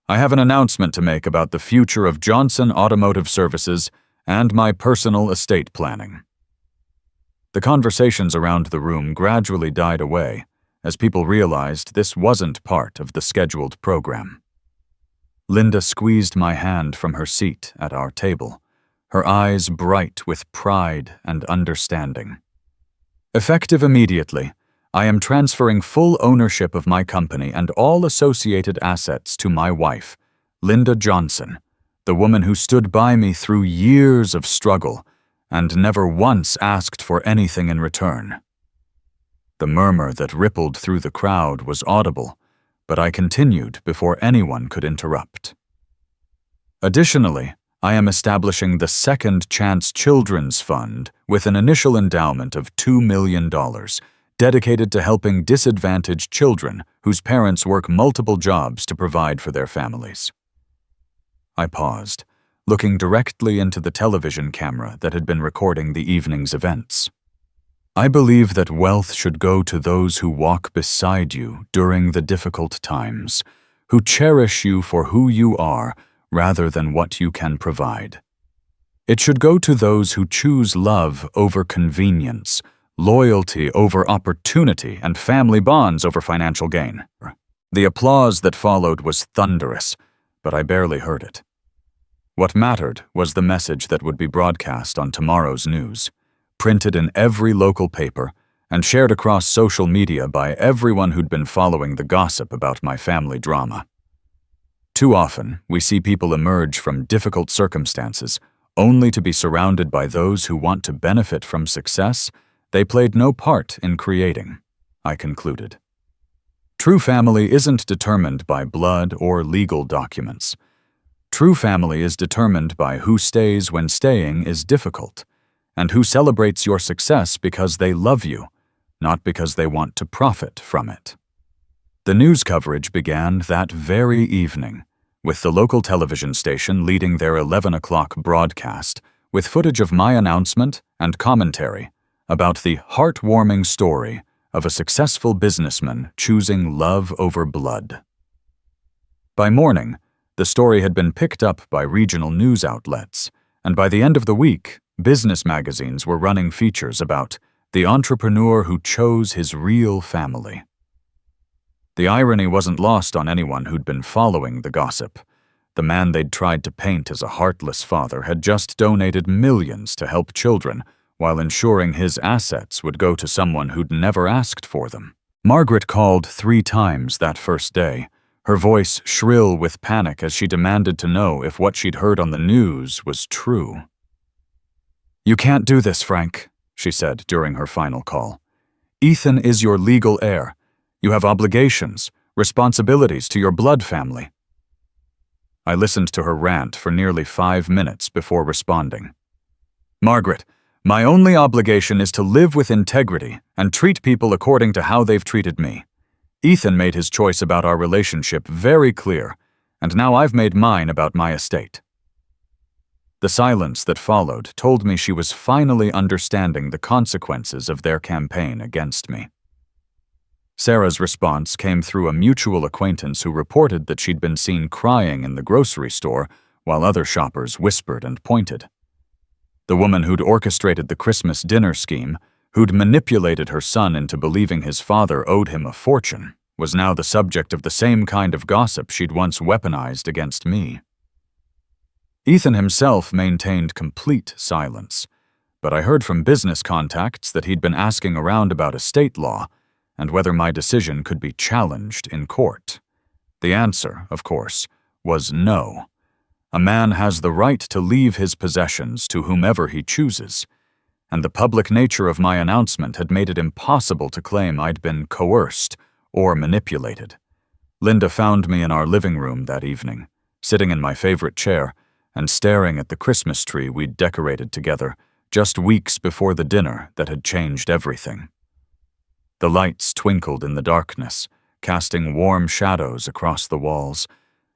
"I have an announcement to make about the future of Johnson Automotive Services and my personal estate planning." The conversations around the room gradually died away as people realized this wasn't part of the scheduled program. Linda squeezed my hand from her seat at our table, her eyes bright with pride and understanding. "Effective immediately, I am transferring full ownership of my company and all associated assets to my wife, Linda Johnson, the woman who stood by me through years of struggle and never once asked for anything in return." The murmur that rippled through the crowd was audible, but I continued before anyone could interrupt. "Additionally, I am establishing the Second Chance Children's Fund with an initial endowment of $2 million, dedicated to helping disadvantaged children whose parents work multiple jobs to provide for their families." I paused, looking directly into the television camera that had been recording the evening's events. "I believe that wealth should go to those who walk beside you during the difficult times, who cherish you for who you are rather than what you can provide. It should go to those who choose love over convenience, loyalty over opportunity, and family bonds over financial gain." The applause that followed was thunderous, but I barely heard it. What mattered was the message that would be broadcast on tomorrow's news, printed in every local paper, and shared across social media by everyone who'd been following the gossip about my family drama. Too often, we see people emerge from difficult circumstances only to be surrounded by those who want to benefit from success they played no part in creating, I concluded. True family isn't determined by blood or legal documents. True family is determined by who stays when staying is difficult, and who celebrates your success because they love you, not because they want to profit from it. The news coverage began that very evening, with the local television station leading their 11 o'clock broadcast with footage of my announcement and commentary about the heartwarming story of a successful businessman choosing love over blood. By morning, the story had been picked up by regional news outlets, and by the end of the week, business magazines were running features about the entrepreneur who chose his real family. The irony wasn't lost on anyone who'd been following the gossip. The man they'd tried to paint as a heartless father had just donated millions to help children, while ensuring his assets would go to someone who'd never asked for them. Margaret called 3 times that first day, her voice shrill with panic as she demanded to know if what she'd heard on the news was true. "You can't do this, Frank," she said during her final call. "Ethan is your legal heir. You have obligations, responsibilities to your blood family." I listened to her rant for nearly 5 minutes before responding. "Margaret, my only obligation is to live with integrity and treat people according to how they've treated me. Ethan made his choice about our relationship very clear, and now I've made mine about my estate." The silence that followed told me she was finally understanding the consequences of their campaign against me. Sarah's response came through a mutual acquaintance who reported that she'd been seen crying in the grocery store while other shoppers whispered and pointed. The woman who'd orchestrated the Christmas dinner scheme, who'd manipulated her son into believing his father owed him a fortune, was now the subject of the same kind of gossip she'd once weaponized against me. Ethan himself maintained complete silence, but I heard from business contacts that he'd been asking around about estate law, and whether my decision could be challenged in court. The answer, of course, was no. A man has the right to leave his possessions to whomever he chooses, and the public nature of my announcement had made it impossible to claim I'd been coerced or manipulated. Linda found me in our living room that evening, sitting in my favorite chair and staring at the Christmas tree we'd decorated together just weeks before the dinner that had changed everything. The lights twinkled in the darkness, casting warm shadows across the walls,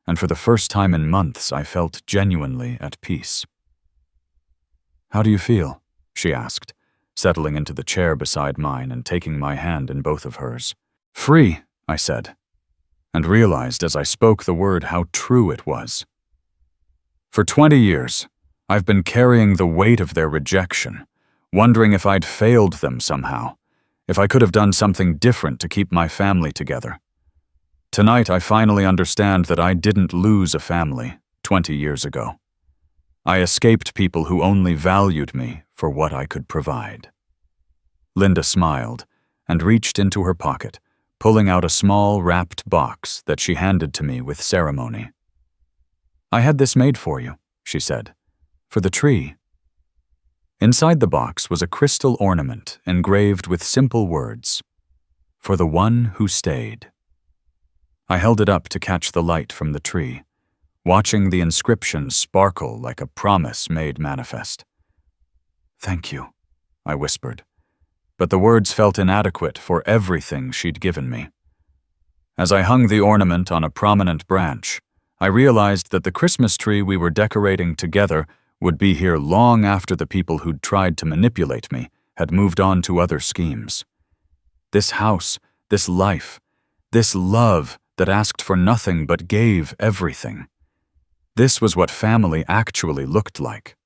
and for the first time in months I felt genuinely at peace. "How do you feel?" she asked, settling into the chair beside mine and taking my hand in both of hers. "Free," I said, and realized as I spoke the word how true it was. For 20 years, I've been carrying the weight of their rejection, wondering if I'd failed them somehow, if I could have done something different to keep my family together. Tonight, I finally understand that I didn't lose a family 20 years ago. I escaped people who only valued me for what I could provide. Linda smiled and reached into her pocket, pulling out a small wrapped box that she handed to me with ceremony. "I had this made for you," she said, "for the tree." Inside the box was a crystal ornament engraved with simple words, "For the one who stayed." I held it up to catch the light from the tree, watching the inscription sparkle like a promise made manifest. "Thank you," I whispered, but the words felt inadequate for everything she'd given me. As I hung the ornament on a prominent branch, I realized that the Christmas tree we were decorating together would be here long after the people who'd tried to manipulate me had moved on to other schemes. This house, this life, this love that asked for nothing but gave everything. This was what family actually looked like.